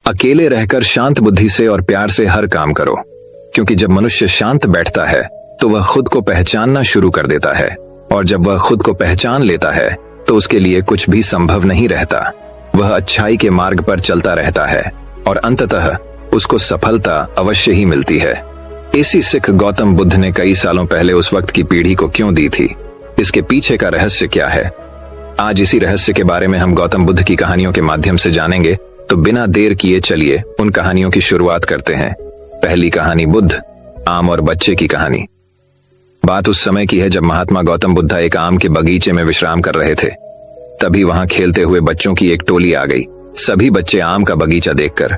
अकेले रहकर शांत बुद्धि से और प्यार से हर काम करो, क्योंकि जब मनुष्य शांत बैठता है तो वह खुद को पहचानना शुरू कर देता है, और जब वह खुद को पहचान लेता है तो उसके लिए कुछ भी संभव नहीं रहता। वह अच्छाई के मार्ग पर चलता रहता है और अंततः उसको सफलता अवश्य ही मिलती है। इसी सिख गौतम बुद्ध ने कई सालों पहले उस वक्त की पीढ़ी को क्यों दी थी? इसके पीछे का रहस्य क्या है? आज इसी रहस्य के बारे में हम गौतम बुद्ध की कहानियों के माध्यम से जानेंगे। तो बिना देर किए चलिए उन कहानियों की शुरुआत करते हैं। पहली कहानी, बुद्ध, आम और बच्चे की कहानी। बात उस समय की है जब महात्मा गौतम बुद्ध एक आम के बगीचे में विश्राम कर रहे थे। तभी वहां खेलते हुए बच्चों की एक टोली आ गई। सभी बच्चे आम का बगीचा देखकर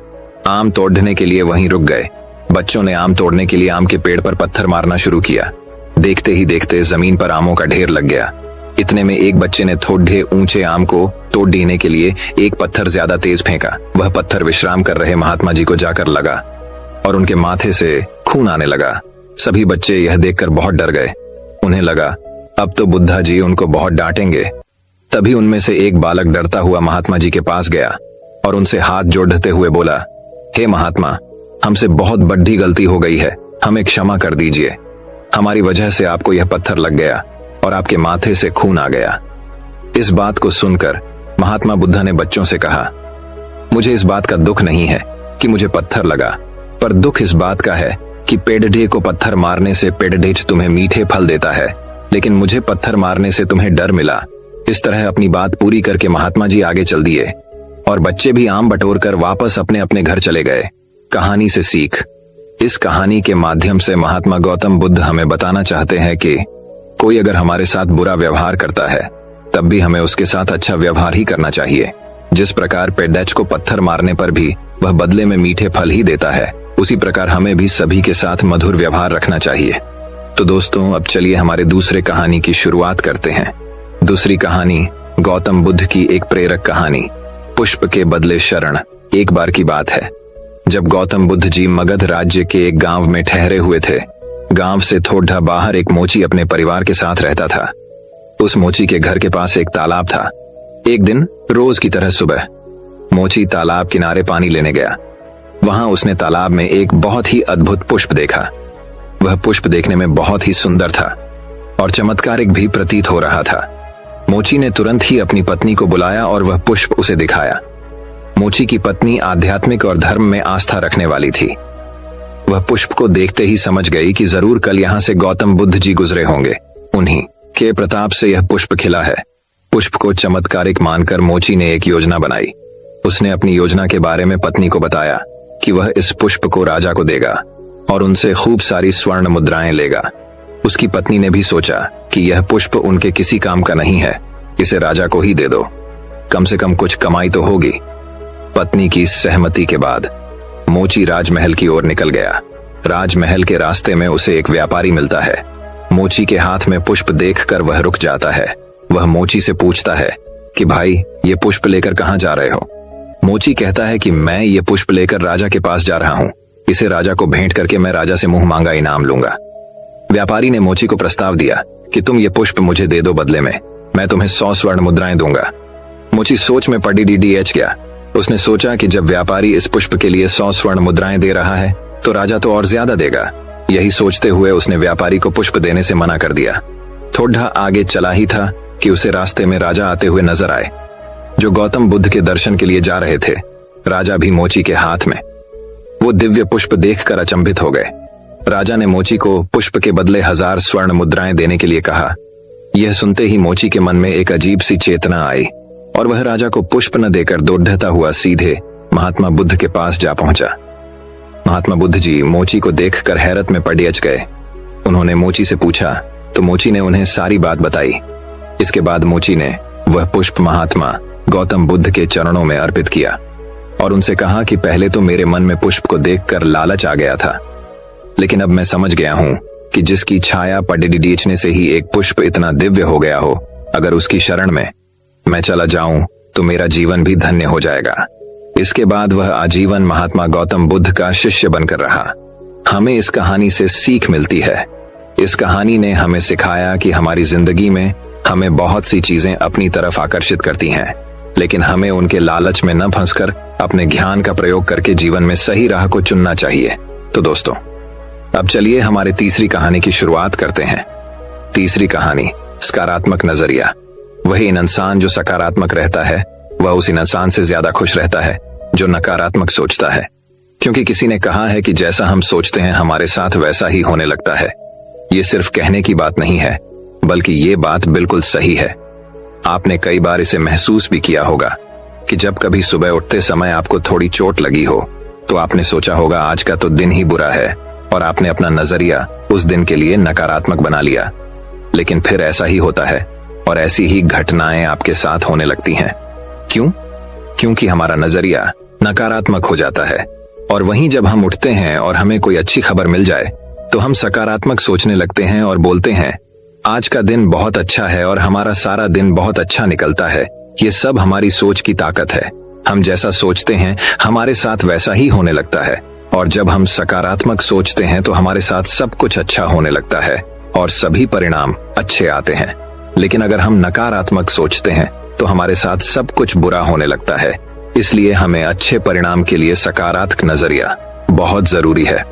आम तोड़ने के लिए वहीं रुक गए। बच्चों ने आम तोड़ने के लिए आम के पेड़ पर पत्थर मारना शुरू किया। देखते ही देखते जमीन पर आमों का ढेर लग गया। इतने में एक बच्चे ने थोड़े ऊंचे आम को तोड़ देने के लिए एक पत्थर ज्यादा तेज फेंका। वह पत्थर विश्राम कर रहे महात्मा जी को जाकर लगा और उनके माथे से खून आने लगा। सभी बच्चे यह देखकर बहुत डर गए। उन्हें लगा अब तो बुद्धा जी उनको बहुत डांटेंगे। तभी उनमें से एक बालक डरता हुआ महात्मा जी के पास गया और उनसे हाथ जोड़ते हुए बोला, हे महात्मा, हमसे बहुत बड़ी गलती हो गई है, हमें क्षमा कर दीजिए। हमारी वजह से आपको यह पत्थर लग गया और आपके माथे से खून आ गया। इस बात को सुनकर महात्मा बुद्ध ने बच्चों से कहा, मुझे इस बात का दुख नहीं है कि मुझे पत्थर लगा, पर दुख इस बात का है कि पेड़ढे को पत्थर मारने से पेड़ढे तुम्हें मीठे फल देता है, लेकिन मुझे पत्थर मारने से तुम्हें डर मिला। इस तरह अपनी बात पूरी करके महात्मा जी आगे चल दिए और बच्चे भी आम बटोरकर वापस अपने अपने घर चले गए। कहानी से सीख। इस कहानी के माध्यम से महात्मा गौतम बुद्ध हमें बताना चाहते हैं कि कोई अगर हमारे साथ बुरा व्यवहार करता है तब भी हमें उसके साथ अच्छा व्यवहार ही करना चाहिए। जिस प्रकार पेड़ढे को पत्थर मारने पर भी वह बदले में मीठे फल ही देता है, उसी प्रकार हमें भी सभी के साथ मधुर व्यवहार रखना चाहिए। तो दोस्तों, अब चलिए हमारे दूसरे कहानी की शुरुआत करते हैं। दूसरी कहानी, गौतम बुद्ध की एक प्रेरक कहानी, पुष्प के बदले शरण। एक बार की बात है जब गौतम बुद्ध जी मगध राज्य के एक गांव में ठहरे हुए थे। गांव से थोड़ा बाहर एक मोची अपने परिवार के साथ रहता था। उस मोची के घर के पास एक तालाब था। एक दिन रोज की तरह सुबह मोची तालाब किनारे पानी लेने गया। वहां उसने तालाब में एक बहुत ही अद्भुत पुष्प देखा। वह पुष्प देखने में बहुत ही सुंदर था और चमत्कारिक भी प्रतीत हो रहा था। मोची ने तुरंत ही अपनी पत्नी को बुलाया और वह पुष्प उसे दिखाया। मोची की पत्नी आध्यात्मिक और धर्म में आस्था रखने वाली थी। वह पुष्प को देखते ही समझ गई कि जरूर कल यहाँ से गौतम बुद्ध जी गुजरे होंगे। उन्हीं के प्रताप से यह पुष्प खिला है। पुष्प को चमत्कारिक मानकर मोची ने एक योजना बनाई। उसने अपनी योजना के बारे में पत्नी को बताया कि वह इस पुष्प को राजा को देगा और उनसे खूब सारी स्वर्ण मुद्राएं लेगा। उसकी पत्नी ने भी सोचा कि यह पुष्प उनके किसी काम का नहीं है, इसे राजा को ही दे दो, कम से कम कुछ कमाई तो होगी। पत्नी की सहमति के बाद मोची राजमहल की ओर निकल गया। राजमहल के रास्ते में उसे एक व्यापारी मिलता है। मोची के हाथ में पुष्प देखकर वह रुक जाता है। वह मोची से पूछता है कि भाई, ये पुष्प लेकर कहाँ जा रहे हो? मोची कहता है कि मैं ये पुष्प लेकर राजा के पास जा रहा हूँ। इसे राजा को भेंट करके मैं राजा से मुंह मांगा इनाम लूंगा। व्यापारी ने मोची को प्रस्ताव दिया कि तुम ये पुष्प मुझे दे दो, बदले में मैं तुम्हें 100 स्वर्ण मुद्राएं दूंगा। मोची सोच में पड़ी डीडीएच गया। उसने सोचा कि जब व्यापारी इस पुष्प के लिए 100 स्वर्ण मुद्राएं दे रहा है तो राजा तो और ज्यादा देगा। यही सोचते हुए उसने व्यापारी को पुष्प देने से मना कर दिया। थोड़ा आगे चला ही था कि उसे रास्ते में राजा आते हुए नजर आए, जो गौतम बुद्ध के दर्शन के लिए जा रहे थे। राजा भी मोची के हाथ में वो दिव्य पुष्प देखकर अचंभित हो गए। राजा ने मोची को पुष्प के बदले 1000 स्वर्ण मुद्राएं देने के लिए कहा। यह सुनते ही मोची के मन में एक अजीब सी चेतना आई और वह राजा को पुष्प न देकर दौड़ता हुआ सीधे महात्मा बुद्ध के पास जा पहुंचा। महात्मा बुद्ध जी मोची को देखकर हैरत में पड़ गए। उन्होंने मोची से पूछा तो मोची ने उन्हें सारी बात बताई। इसके बाद मोची ने वह पुष्प महात्मा गौतम बुद्ध के चरणों में अर्पित किया और उनसे कहा कि पहले तो मेरे मन में पुष्प को देखकर लालच आ गया था, लेकिन अब मैं समझ गया हूं कि जिसकी छाया पड़ने से ही एक पुष्प इतना दिव्य हो गया हो, अगर उसकी शरण में मैं चला जाऊं तो मेरा जीवन भी धन्य हो जाएगा। इसके बाद वह आजीवन महात्मा गौतम बुद्ध का शिष्य बनकर रहा। हमें इस कहानी से सीख मिलती है। इस कहानी ने हमें सिखाया कि हमारी जिंदगी में हमें बहुत सी चीजें अपनी तरफ आकर्षित करती हैं, लेकिन हमें उनके लालच में न फंसकर अपने ज्ञान का प्रयोग करके जीवन में सही राह को चुनना चाहिए। तो दोस्तों, अब चलिए हमारे तीसरी कहानी की शुरुआत करते हैं। तीसरी कहानी, सकारात्मक नजरिया। वही इंसान जो सकारात्मक रहता है वह उस इंसान से ज्यादा खुश रहता है जो नकारात्मक सोचता है, क्योंकि किसी ने कहा है कि जैसा हम सोचते हैं हमारे साथ वैसा ही होने लगता है। ये सिर्फ कहने की बात नहीं है, बल्कि ये बात बिल्कुल सही है। आपने कई बार इसे महसूस भी किया होगा कि जब कभी सुबह उठते समय आपको थोड़ी चोट लगी हो तो आपने सोचा होगा आज का तो दिन ही बुरा है, और आपने अपना नजरिया उस दिन के लिए नकारात्मक बना लिया। लेकिन फिर ऐसा ही होता है और ऐसी ही घटनाएं आपके साथ होने लगती हैं। क्यों? क्योंकि हमारा नजरिया नकारात्मक हो जाता है। और वहीं जब हम उठते हैं और हमें कोई अच्छी खबर मिल जाए तो हम सकारात्मक सोचने लगते हैं और बोलते हैं आज का दिन बहुत अच्छा है और हमारा सारा दिन बहुत अच्छा निकलता है। ये सब हमारी सोच की ताकत है। हम जैसा सोचते हैं हमारे साथ वैसा ही होने लगता है, और जब हम सकारात्मक सोचते हैं तो हमारे साथ सब कुछ अच्छा होने लगता है और सभी परिणाम अच्छे आते हैं। लेकिन अगर हम नकारात्मक सोचते हैं तो हमारे साथ सब कुछ बुरा होने लगता है। इसलिए हमें अच्छे परिणाम के लिए सकारात्मक नजरिया बहुत जरूरी है।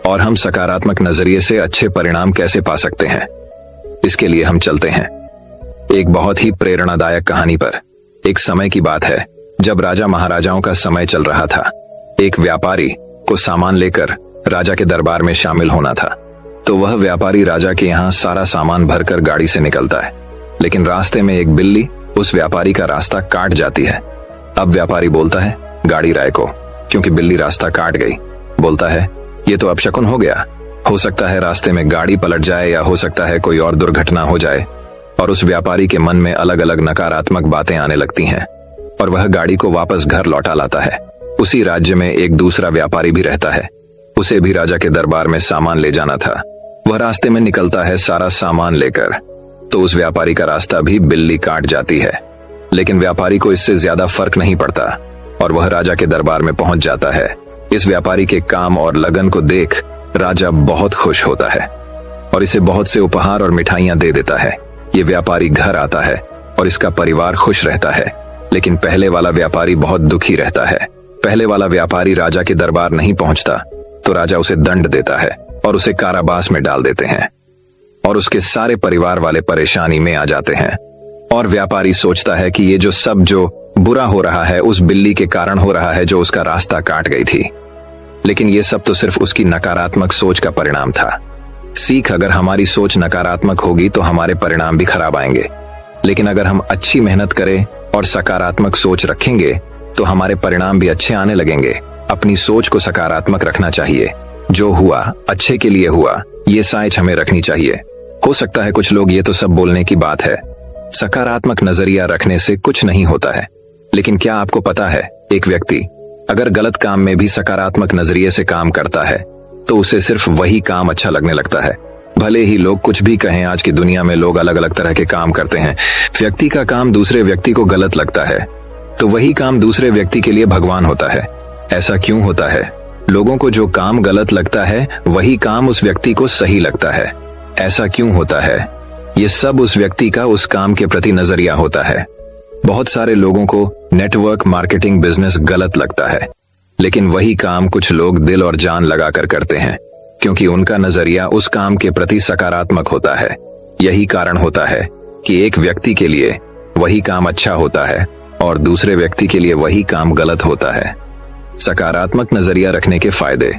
और हम सकारात्मक नजरिए से अच्छे परिणाम कैसे पा सकते हैं, इसके लिए हम चलते हैं एक बहुत ही प्रेरणादायक कहानी पर। एक समय की बात है जब राजा महाराजाओं का समय चल रहा था। एक व्यापारी को सामान लेकर राजा के दरबार में शामिल होना था। तो वह व्यापारी राजा के यहाँ सारा सामान भरकर गाड़ी से निकलता है, लेकिन रास्ते में एक बिल्ली उस व्यापारी का रास्ता काट जाती है। अब व्यापारी बोलता है गाड़ी राय को, क्योंकि बिल्ली रास्ता काट गई। बोलता है ये तो अपशकुन हो गया, हो सकता है रास्ते में गाड़ी पलट जाए या हो सकता है कोई और दुर्घटना हो जाए। और उस व्यापारी के मन में अलग अलग नकारात्मक बातें आने लगती हैं और वह गाड़ी को वापस घर लौटा लाता है। उसी राज्य में एक दूसरा व्यापारी भी रहता है। उसे भी राजा के दरबार में सामान ले जाना था। वह रास्ते में निकलता है सारा सामान लेकर, तो उस व्यापारी का रास्ता भी बिल्ली काट जाती है। लेकिन व्यापारी को इससे ज्यादा फर्क नहीं पड़ता और वह राजा के दरबार में पहुंच जाता है। इस व्यापारी के काम और लगन को देख राजा बहुत खुश होता है और इसे बहुत से उपहार और मिठाइयां दे देता है। ये व्यापारी घर आता है और इसका परिवार खुश रहता है। लेकिन पहले वाला व्यापारी बहुत दुखी रहता है। पहले वाला व्यापारी राजा के दरबार नहीं पहुंचता तो राजा उसे दंड देता है और उसे कारावास में डाल देते हैं, और उसके सारे परिवार वाले परेशानी में आ जाते हैं। और व्यापारी सोचता है कि ये जो बुरा हो रहा है उस बिल्ली के कारण हो रहा है जो उसका रास्ता काट गई थी। लेकिन ये सब तो सिर्फ उसकी नकारात्मक सोच का परिणाम था। सीख, अगर हमारी सोच नकारात्मक होगी तो हमारे परिणाम भी खराब आएंगे। लेकिन अगर हम अच्छी मेहनत करें और सकारात्मक सोच रखेंगे तो हमारे परिणाम भी अच्छे आने लगेंगे। अपनी सोच को सकारात्मक रखना चाहिए। जो हुआ अच्छे के लिए हुआ, ये सोच हमें रखनी चाहिए। हो सकता है कुछ लोग ये तो सब बोलने की बात है, सकारात्मक नजरिया रखने से कुछ नहीं होता है। लेकिन क्या आपको पता है, एक व्यक्ति अगर गलत काम में भी सकारात्मक नजरिए से काम करता है तो उसे सिर्फ वही काम अच्छा लगने लगता है। भले ही लोग कुछ भी कहें, आज की दुनिया में लोग अलग अलग तरह के काम करते हैं। व्यक्ति का काम दूसरे व्यक्ति को गलत लगता है तो वही काम दूसरे व्यक्ति के लिए भगवान होता है। ऐसा क्यों होता है? लोगों को जो काम गलत लगता है वही काम उस व्यक्ति को सही लगता है। ऐसा क्यों होता है? ये सब उस व्यक्ति का उस काम के प्रति नजरिया होता है। बहुत सारे लोगों को नेटवर्क मार्केटिंग बिजनेस गलत लगता है, लेकिन वही काम कुछ लोग दिल और जान लगाकर करते हैं, क्योंकि उनका नजरिया उस काम के प्रति सकारात्मक होता है। यही कारण होता है कि एक व्यक्ति के लिए वही काम अच्छा होता है और दूसरे व्यक्ति के लिए वही काम गलत होता है। सकारात्मक नजरिया रखने के फायदे।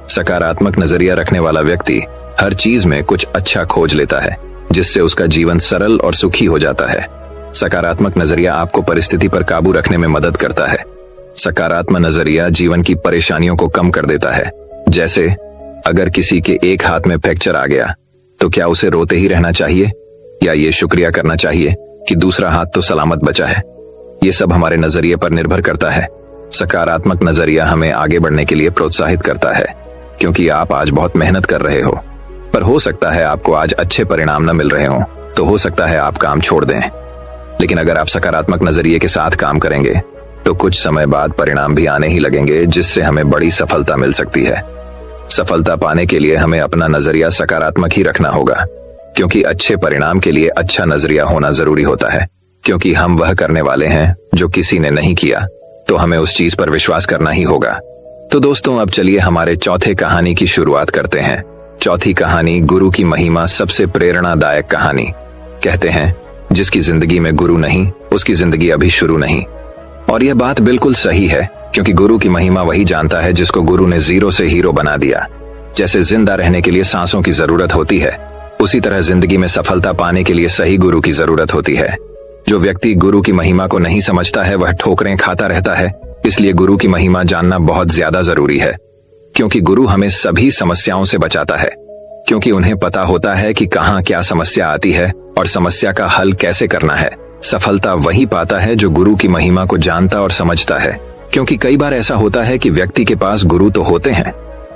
सकारात्मक नजरिया रखने वाला व्यक्ति हर चीज में कुछ अच्छा खोज लेता है, जिससे उसका जीवन सरल और सुखी हो जाता है। सकारात्मक नजरिया आपको परिस्थिति पर काबू रखने में मदद करता है। सकारात्मक नजरिया जीवन की परेशानियों को कम कर देता है। जैसे अगर किसी के एक हाथ में फ्रैक्चर आ गया तो क्या उसे रोते ही रहना चाहिए या ये शुक्रिया करना चाहिए कि दूसरा हाथ तो सलामत बचा है? ये सब हमारे नजरिए पर निर्भर करता है। सकारात्मक नजरिया हमें आगे बढ़ने के लिए प्रोत्साहित करता है, क्योंकि आप आज बहुत मेहनत कर रहे हो, पर हो सकता है आपको आज अच्छे परिणाम न मिल रहे हो, तो हो सकता है आप काम छोड़ दें। लेकिन अगर आप सकारात्मक नजरिए के साथ काम करेंगे तो कुछ समय बाद परिणाम भी आने ही लगेंगे, जिससे हमें बड़ी सफलता मिल सकती है। सफलता पाने के लिए हमें अपना नजरिया सकारात्मक ही रखना होगा, क्योंकि अच्छे परिणाम के लिए अच्छा नजरिया होना जरूरी होता है, क्योंकि हम वह करने वाले हैं जो किसी ने नहीं किया। तो हमें उस चीज पर विश्वास करना ही होगा। तो दोस्तों, अब चलिए हमारे चौथे कहानी की शुरुआत करते हैं। चौथी कहानी, गुरु की महिमा, सबसे प्रेरणादायक कहानी। कहते हैं, जिसकी जिंदगी में गुरु नहीं, उसकी जिंदगी अभी शुरू नहीं। और यह बात बिल्कुल सही है, क्योंकि गुरु की महिमा वही जानता है जिसको गुरु ने जीरो से हीरो बना दिया। जैसे जिंदा रहने के लिए सांसों की जरूरत होती है, उसी तरह जिंदगी में सफलता पाने के लिए सही गुरु की जरूरत होती है। जो व्यक्ति गुरु की महिमा को नहीं समझता है, वह ठोकरें खाता रहता है। इसलिए गुरु की महिमा जानना बहुत ज्यादा जरूरी है, क्योंकि गुरु हमें सभी समस्याओं से बचाता है, क्योंकि उन्हें पता होता है कि कहाँ क्या समस्या आती है और समस्या का हल कैसे करना है। सफलता वही पाता है जो गुरु की महिमा को जानता और समझता है, क्योंकि कई बार ऐसा होता है कि व्यक्ति के पास गुरु तो होते हैं,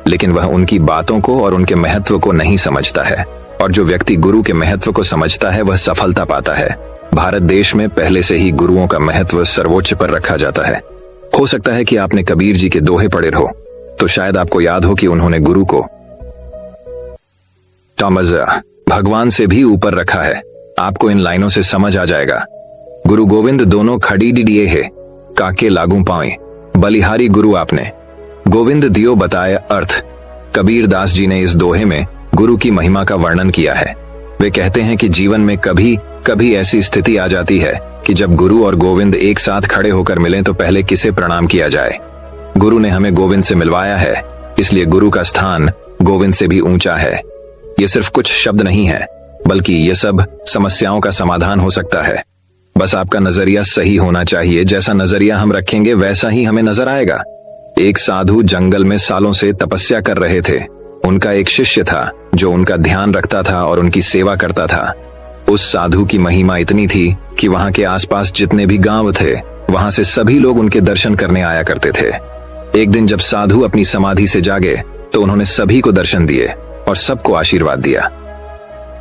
लेकिन वह उनकी बातों को और उनके महत्व को नहीं समझता है। और जो व्यक्ति गुरु के महत्व को समझता है, वह सफलता पाता है। भारत देश में पहले से ही गुरुओं का महत्व सर्वोच्च पर रखा जाता है। हो सकता है कि आपने कबीर जी के दोहे पढ़े हो, तो शायद आपको याद हो कि उन्होंने गुरु को भगवान से भी ऊपर रखा है। आपको इन लाइनों से समझ आ जाएगा। गुरु गोविंद दोनों खड़ी डिडिए है, काके लागू पाए, बलिहारी गुरु आपने, गोविंद दियो बताए अर्थ। कबीर दास जी ने इस दोहे में गुरु की महिमा का वर्णन किया है। वे कहते हैं कि जीवन में कभी कभी ऐसी स्थिति आ जाती है कि जब गुरु और गोविंद एक साथ खड़े होकर मिलें तो पहले किसे प्रणाम किया जाए। गुरु ने हमें गोविंद से मिलवाया है, इसलिए गुरु का स्थान गोविंद से भी ऊंचा है। ये सिर्फ कुछ शब्द नहीं है, बल्कि ये सब समस्याओं का समाधान हो सकता है। बस आपका नजरिया सही होना चाहिए। जैसा नजरिया हम रखेंगे वैसा ही हमें नजर आएगा। एक साधु जंगल में सालों से तपस्या कर रहे थे। उनका एक शिष्य था जो उनका ध्यान रखता था और उनकी सेवा करता था। उस साधु की महिमा इतनी थी कि वहां के आसपास जितने भी गांव थे, वहां से सभी लोग उनके दर्शन करने आया करते थे। एक दिन जब साधु अपनी समाधि से जागे तो उन्होंने सभी को दर्शन दिए और सबको आशीर्वाद दिया।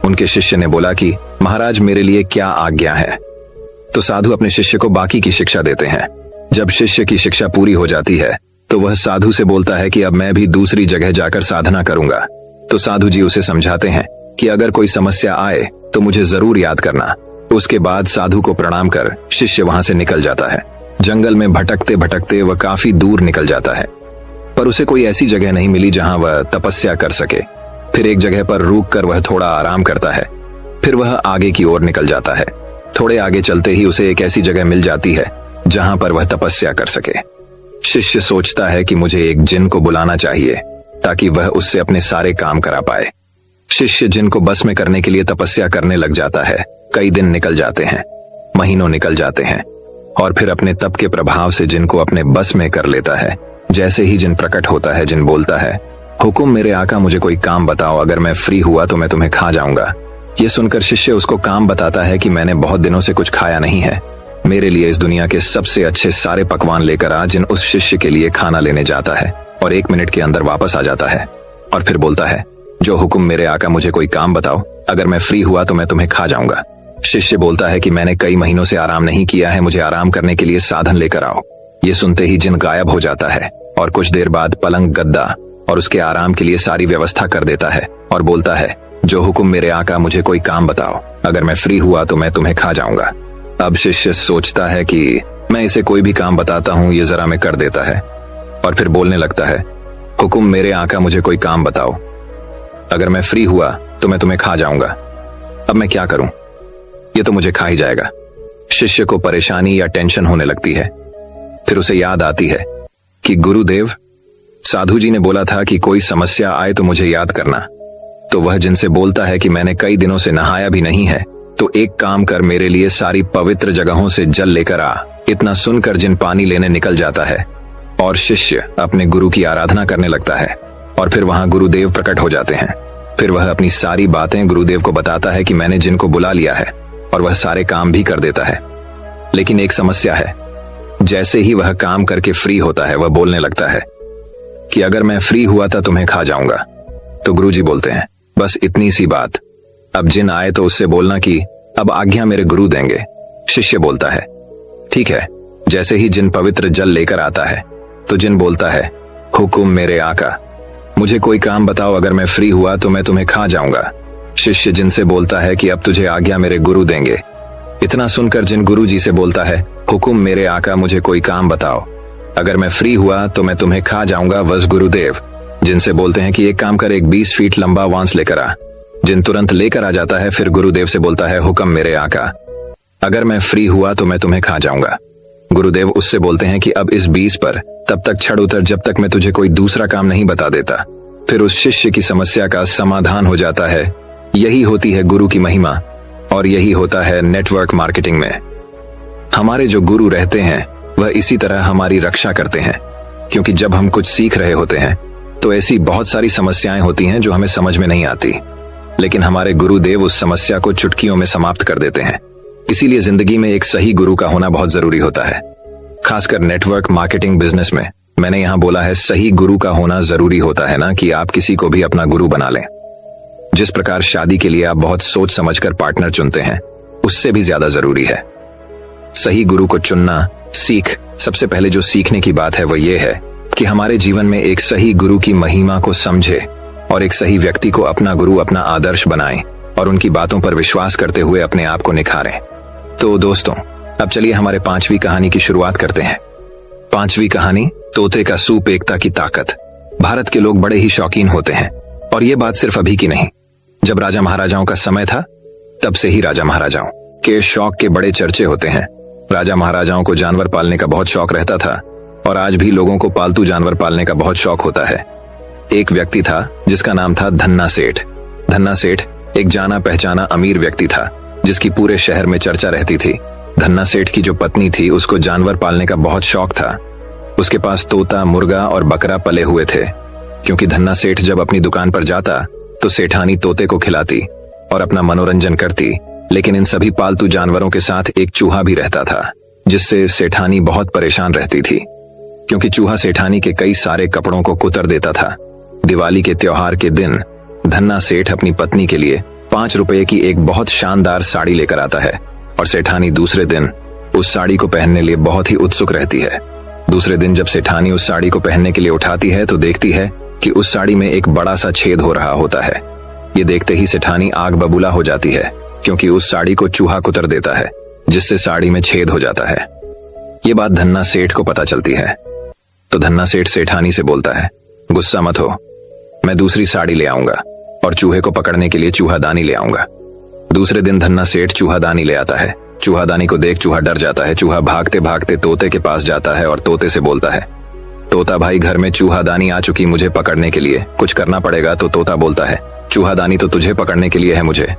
उनके शिष्य ने बोला कि महाराज, मेरे लिए क्या आज्ञा है? तो साधु अपने शिष्य को बाकी की शिक्षा देते हैं। जब शिष्य की शिक्षा पूरी हो जाती है तो वह साधु से बोलता है कि अब मैं भी दूसरी जगह जाकर साधना करूंगा। तो साधु जी उसे समझाते हैं कि अगर कोई समस्या आए तो मुझे जरूर याद करना। उसके बाद साधु को प्रणाम कर शिष्य वहां से निकल जाता है। जंगल में भटकते भटकते वह काफी दूर निकल जाता है, पर उसे कोई ऐसी जगह नहीं मिली जहां वह तपस्या कर सके। फिर एक जगह पर रुक कर वह थोड़ा आराम करता है। फिर वह आगे की ओर निकल जाता है। थोड़े आगे चलते ही उसे एक ऐसी जगह मिल जाती है जहां पर वह तपस्या कर सके। शिष्य सोचता है कि मुझे एक जिन को बुलाना चाहिए ताकि वह उससे अपने सारे काम करा पाए। शिष्य जिन को बस में करने के लिए तपस्या करने लग जाता है। कई दिन निकल जाते हैं, महीनों निकल जाते हैं, और फिर अपने तप के प्रभाव से जिन को अपने बस में कर लेता है। जैसे ही जिन प्रकट होता है, जिन बोलता है, हुकुम मेरे आका, मुझे कोई काम बताओ, अगर मैं फ्री हुआ तो मैं तुम्हें खा जाऊंगा। ये सुनकर शिष्य उसको काम बताता है कि मैंने बहुत दिनों से कुछ खाया नहीं है, मेरे लिए इस दुनिया के सबसे अच्छे सारे पकवान लेकर आ। जिन उस शिष्य के लिए खाना लेने जाता है और 1 मिनट के अंदर वापस आ जाता है और फिर बोलता है, जो हुकुम मेरे आका, मुझे कोई काम बताओ, अगर मैं फ्री हुआ तो मैं तुम्हें खा जाऊंगा। शिष्य बोलता है कि मैंने कई महीनों से आराम नहीं किया है, मुझे आराम करने के लिए साधन लेकर आओ। ये सुनते ही जिन गायब हो जाता है और कुछ देर बाद पलंग, गद्दा और उसके आराम के लिए सारी व्यवस्था कर देता है और बोलता है, जो हुकुम मेरे आका, मुझे कोई काम बताओ, अगर मैं फ्री हुआ तो मैं तुम्हें खा जाऊंगा। अब शिष्य सोचता है कि मैं इसे कोई भी काम बताता हूं, ये जरा में कर देता है, और फिर बोलने लगता है, हुकुम मेरे आका, मुझे कोई काम बताओ, अगर मैं फ्री हुआ तो मैं तुम्हें खा जाऊंगा। अब मैं क्या करूं? ये तो मुझे खा ही जाएगा। शिष्य को परेशानी या टेंशन होने लगती है। फिर उसे याद आती है कि गुरुदेव, साधु जी ने बोला था कि कोई समस्या आए तो मुझे याद करना। तो वह जिनसे बोलता है कि मैंने कई दिनों से नहाया भी नहीं है, तो एक काम कर, मेरे लिए सारी पवित्र जगहों से जल लेकर आ। इतना सुनकर जिन पानी लेने निकल जाता है और शिष्य अपने गुरु की आराधना करने लगता है। और फिर वहां गुरुदेव प्रकट हो जाते हैं। फिर वह अपनी सारी बातें गुरुदेव को बताता है कि मैंने जिनको बुला लिया है, और वह सारे काम भी कर देता है। लेकिन एक समस्या है। जैसे ही वह काम करके फ्री होता है, वह बोलने लगता है कि अगर मैं फ्री हुआ था तुम्हें खा जाऊंगा। तो गुरुजी बोलते हैं, बस इतनी सी बात। अब जिन आए तो उससे बोलना कि अब आज्ञा मेरे गुरु देंगे। शिष्य बोलता है, ठीक है। जैसे ही जिन पवित्र जल लेकर आता है तो जिन बोलता है, हुकुम मेरे आका, मुझे कोई काम बताओ, अगर मैं फ्री हुआ तो मैं तुम्हें खा जाऊंगा। शिष्य जिन से बोलता है कि अब तुझे आज्ञा मेरे गुरु देंगे। इतना सुनकर जिन गुरु जी से बोलता है, हुकुम मेरे आका, मुझे कोई काम बताओ, अगर मैं फ्री हुआ तो मैं तुम्हें खा जाऊंगा, वस गुरुदेव, जिनसे बोलते हैं कि एक काम कर, एक 20 फीट लंबा वांस लेकर आ। जिन तुरंत लेकर आ जाता है, फिर गुरुदेव से बोलता है, हुक्म मेरे आका, अगर मैं फ्री हुआ तो मैं तुम्हें खा जाऊंगा। गुरुदेव उससे बोलते हैं कि अब इस 20 पर तब तक चढ़ उतर जब तक मैं तुझे कोई दूसरा काम नहीं बता देता। फिर उस शिष्य की समस्या का समाधान हो जाता है। यही होती है गुरु की महिमा, और यही होता है नेटवर्क मार्केटिंग में। हमारे जो गुरु रहते हैं वह इसी तरह हमारी रक्षा करते हैं, क्योंकि जब हम कुछ सीख रहे होते हैं तो ऐसी बहुत सारी समस्याएं होती हैं जो हमें समझ में नहीं आती, लेकिन हमारे गुरुदेव उस समस्या को चुटकियों में समाप्त कर देते हैं। इसीलिए जिंदगी में एक सही गुरु का होना बहुत जरूरी होता है, खासकर नेटवर्क मार्केटिंग बिजनेस में। मैंने यहां बोला है सही गुरु का होना जरूरी होता है, ना कि आप किसी को भी अपना गुरु बना लें। जिस प्रकार शादी के लिए आप बहुत सोच समझकर पार्टनर चुनते हैं, उससे भी ज्यादा जरूरी है सही गुरु को चुनना। सबसे पहले जो सीखने की बात है वो ये है कि हमारे जीवन में एक सही गुरु की महिमा को समझे और एक सही व्यक्ति को अपना गुरु, अपना आदर्श बनाएं और उनकी बातों पर विश्वास करते हुए अपने आप को निखारें। तो दोस्तों, अब चलिए हमारे 5वीं कहानी की शुरुआत करते हैं। 5वीं कहानी, तोते का सूप, एकता की ताकत। भारत के लोग बड़े ही शौकीन होते हैं, और ये बात सिर्फ अभी की नहीं। जब राजा महाराजाओं का समय था तब से ही राजा महाराजाओं के शौक के बड़े चर्चे होते हैं। राजा महाराजाओं को जानवर पालने का बहुत शौक रहता था, और आज भी लोगों को पालतू जानवर पालने का बहुत शौक होता है। एक व्यक्ति था जिसका नाम था धन्ना सेठ। धन्ना सेठ एक जाना पहचाना अमीर व्यक्ति था, जिसकी पूरे शहर में चर्चा रहती थी। धन्ना सेठ की जो पत्नी थी उसको जानवर पालने का बहुत शौक था। उसके पास तोता, मुर्गा और बकरा पले हुए थे, क्योंकि धन्ना सेठ जब अपनी दुकान पर जाता तो सेठानी तोते को खिलाती और अपना मनोरंजन करती। लेकिन इन सभी पालतू जानवरों के साथ एक चूहा भी रहता था, जिससे सेठानी बहुत परेशान रहती थी, क्योंकि चूहा सेठानी के कई सारे कपड़ों को कुतर देता था। दिवाली के त्योहार के दिन धन्ना सेठ अपनी पत्नी के लिए 5 रुपए की एक बहुत शानदार साड़ी लेकर आता है, और सेठानी दूसरे दिन उस साड़ी को पहनने लिए बहुत ही उत्सुक रहती है। दूसरे दिन जब सेठानी उस साड़ी को पहनने के लिए उठाती है तो देखती है कि उस साड़ी में एक बड़ा सा छेद हो रहा होता है। ये देखते ही सेठानी आग बबूला हो जाती है, क्योंकि उस साड़ी को चूहा कुतर देता है, जिससे साड़ी में छेद हो जाता है। ये बात धन्ना सेठ को पता चलती है, तो धन्ना सेठ सेठानी से बोलता है, गुस्सा मत हो, मैं दूसरी साड़ी ले आऊंगा और चूहे को पकड़ने के लिए चूहादानी ले आऊंगा। दूसरे दिन धन्ना सेठ चूहादानी ले आता है। चूहादानी को देख चूहा डर जाता है। चूहा भागते भागते तोते के पास जाता है और तोते से बोलता है, तोता भाई, घर में चूहादानी आ चुकी, मुझे पकड़ने के लिए कुछ करना पड़ेगा। तो तोता बोलता है, चूहादानी तो तुझे पकड़ने के लिए है, मुझे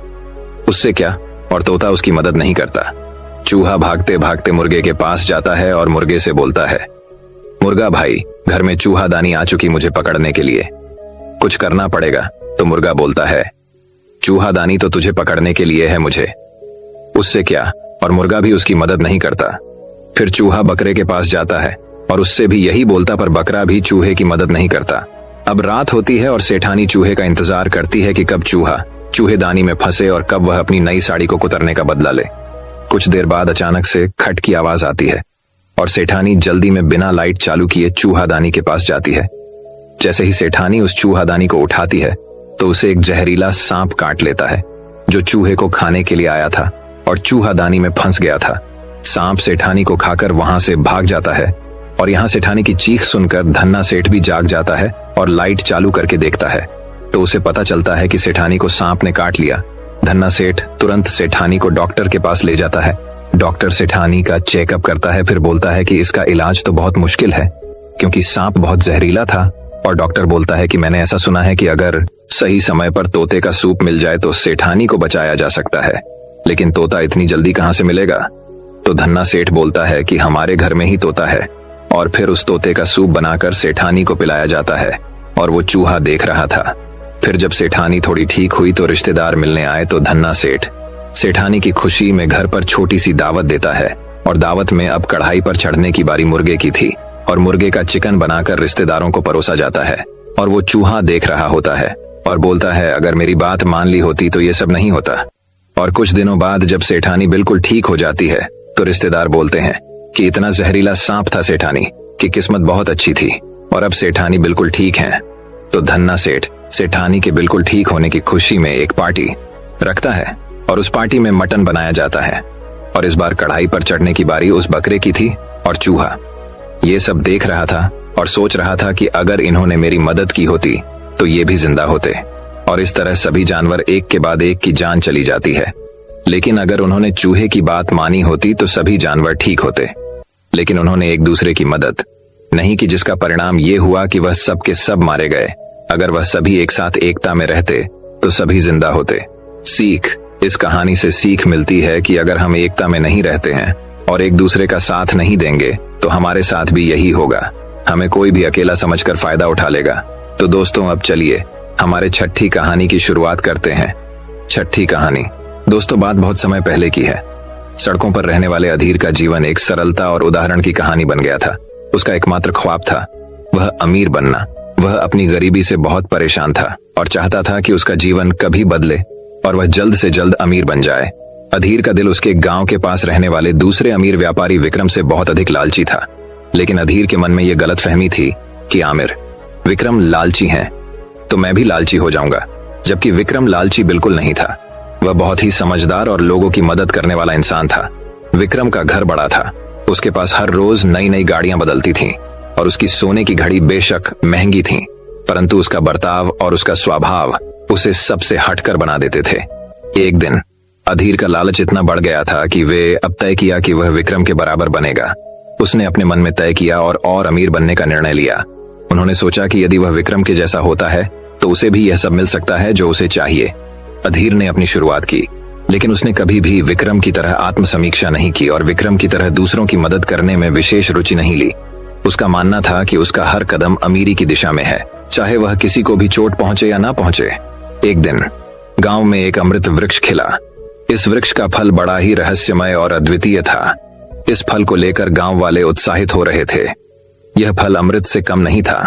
उससे क्या। और तोता उसकी मदद नहीं करता। चूहा भागते भागते मुर्गे के पास जाता है और मुर्गे से बोलता है, मुर्गा भाई, घर में चूहादानी आ चुकी, मुझे पकड़ने के लिए कुछ करना पड़ेगा। तो मुर्गा बोलता है, चूहादानी तो तुझे पकड़ने के लिए है, मुझे उससे क्या। और मुर्गा भी उसकी मदद नहीं करता। फिर चूहा बकरे के पास जाता है और उससे भी यही बोलता, पर बकरा भी चूहे की मदद नहीं करता। अब रात होती है और सेठानी चूहे का इंतजार करती है कि कब चूहा चूहेदानी में फंसे और कब वह अपनी नई साड़ी को कुतरने का बदला ले। कुछ देर बाद अचानक से खट की आवाज आती है और सेठानी जल्दी में बिना लाइट चालू किए चूहादानी के पास जाती है। जैसे ही सेठानी उस चूहादानी को उठाती है तो उसे एक जहरीला सांप काट लेता है, जो चूहे को खाने के लिए आया था और चूहादानी में फंस गया था। सांप सेठानी को खाकर वहां से भाग जाता है, और यहाँ सेठानी की चीख सुनकर धन्ना सेठ भी जाग जाता है और लाइट चालू करके देखता है, तो उसे पता चलता है कि सेठानी को सांप ने काट लिया। धन्ना सेठ तुरंत सेठानी को डॉक्टर के पास ले जाता है। डॉक्टर सेठानी का चेकअप करता है, फिर बोलता है कि इसका इलाज तो बहुत मुश्किल है, क्योंकि सांप बहुत जहरीला था। और डॉक्टर बोलता है कि मैंने ऐसा सुना है कि अगर सही समय पर तोते का सूप मिल जाए तो सेठानी को बचाया जा सकता है, लेकिन तोता इतनी जल्दी कहां से मिलेगा। तो धन्ना सेठ बोलता है कि हमारे घर में ही तोता है, और फिर उस तोते का सूप बनाकर सेठानी को पिलाया जाता है, और वो चूहा देख रहा था। फिर जब सेठानी थोड़ी ठीक हुई तो रिश्तेदार मिलने आए, तो धन्ना सेठ सेठानी की खुशी में घर पर छोटी सी दावत देता है, और दावत में अब कढ़ाई पर चढ़ने की बारी मुर्गे की थी, और मुर्गे का चिकन बनाकर रिश्तेदारों को परोसा जाता है, और वो चूहा देख रहा होता है और बोलता है, अगर मेरी बात मान ली होती तो ये सब नहीं होता। और कुछ दिनों बाद जब सेठानी बिल्कुल ठीक हो जाती है तो रिश्तेदार बोलते हैं कि इतना जहरीला सांप था सेठानी की किस्मत बहुत अच्छी थी, और अब सेठानी बिल्कुल ठीक है। तो धन्ना सेठ सेठानी के बिल्कुल ठीक होने की खुशी में एक पार्टी रखता है, और उस पार्टी में मटन बनाया जाता है, और इस बार कढ़ाई पर चढ़ने की बारी उस बकरे की थी और चूहा ये सब देख रहा था और सोच रहा था कि अगर इन्होंने मेरी मदद की होती तो ये भी जिंदा होते, और इस तरह सभी जानवर एक के बाद एक की जान चली जाती है। लेकिन अगर उन्होंने चूहे की बात मानी होती तो सभी जानवर ठीक होते। लेकिन उन्होंने एक दूसरे की मदद नहीं की, जिसका परिणाम ये हुआ कि वह सब के सब मारे गए। अगर वह सभी एक साथ एकता में रहते तो सभी जिंदा होते। सीख, इस कहानी से सीख मिलती है कि अगर हम एकता में नहीं रहते हैं और एक दूसरे का साथ नहीं देंगे तो हमारे साथ भी यही होगा। हमें कोई भी अकेला समझकर फायदा उठा लेगा। तो दोस्तों, अब चलिए हमारे छठी कहानी की शुरुआत करते हैं। छठी कहानी दोस्तों बात बहुत समय पहले की है। सड़कों पर रहने वाले अधीर का जीवन एक सरलता और उदाहरण की कहानी बन गया था। उसका एकमात्र ख्वाब था वह अमीर बनना। वह अपनी गरीबी से बहुत परेशान था और चाहता था कि उसका जीवन कभी बदले और वह जल्द से जल्द अमीर बन जाए। अधीर का दिल उसके गांव के पास रहने वाले दूसरे अमीर व्यापारी विक्रम से बहुत अधिक लालची था। लेकिन अधीर के मन में यह गलतफहमी थी कि आमिर, विक्रम लालची हैं तो मैं भी लालची हो जाऊंगा, जबकि विक्रम लालची बिल्कुल नहीं था। वह बहुत ही समझदार और लोगों की मदद करने वाला इंसान था। विक्रम का घर बड़ा था, उसके पास हर रोज नई नई गाड़ियां बदलती थीं और उसकी सोने की घड़ी बेशक महंगी थी, परंतु उसका बर्ताव और उसका स्वभाव उसे सबसे हटकर बना देते थे। एक दिन अधीर का लालच इतना बढ़ गया था कि वे अब तय किया कि वह विक्रम के बराबर बनेगा। उसने अपने मन में तय किया और अमीर बनने का निर्णय लिया। उन्होंने सोचा कि यदि वह विक्रम के जैसा होता है तो उसे भी यह सब मिल सकता है जो उसे चाहिए। अधीर ने अपनी शुरुआत की, लेकिन उसने कभी भी विक्रम की तरह आत्मसमीक्षा नहीं की और विक्रम की तरह दूसरों की मदद करने में विशेष रुचि नहीं ली। उसका मानना था कि उसका हर कदम अमीरी की दिशा में है, चाहे वह किसी को भी चोट पहुंचे या ना पहुंचे। एक दिन गांव में एक अमृत वृक्ष खिला। इस वृक्ष का फल बड़ा ही रहस्यमय और अद्वितीय था। इस फल को लेकर गांव वाले उत्साहित हो रहे थे। यह फल अमृत से कम नहीं था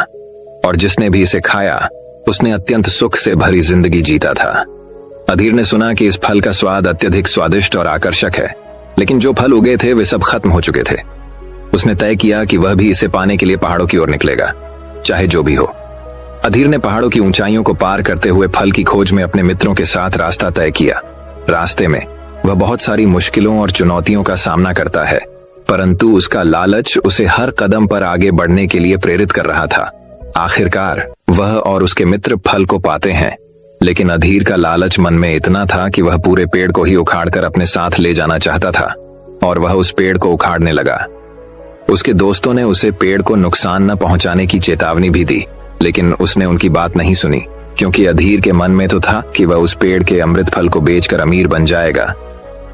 और जिसने भी इसे खाया उसने अत्यंत सुख से भरी जिंदगी जीता था। अधीर ने सुना कि इस फल का स्वाद अत्यधिक स्वादिष्ट और आकर्षक है, लेकिन जो फल उगे थे वे सब खत्म हो चुके थे। उसने तय किया कि वह भी इसे पाने के लिए पहाड़ों की ओर निकलेगा, चाहे जो भी हो। अधीर ने पहाड़ों की ऊंचाइयों को पार करते हुए फल की खोज में अपने मित्रों के साथ रास्ता तय किया। रास्ते में वह बहुत सारी मुश्किलों और चुनौतियों का सामना करता है, परंतु उसका लालच उसे हर कदम पर आगे बढ़ने के लिए प्रेरित कर रहा था। आखिरकार वह और उसके मित्र फल को पाते हैं, लेकिन अधीर का लालच मन में इतना था कि वह पूरे पेड़ को ही उखाड़कर अपने साथ ले जाना चाहता था और वह उस पेड़ को उखाड़ने लगा। उसके दोस्तों ने उसे पेड़ को नुकसान न पहुंचाने की चेतावनी भी दी, लेकिन उसने उनकी बात नहीं सुनी, क्योंकि अधीर के मन में तो था कि वह उस पेड़ के अमृत फल को बेचकर अमीर बन जाएगा।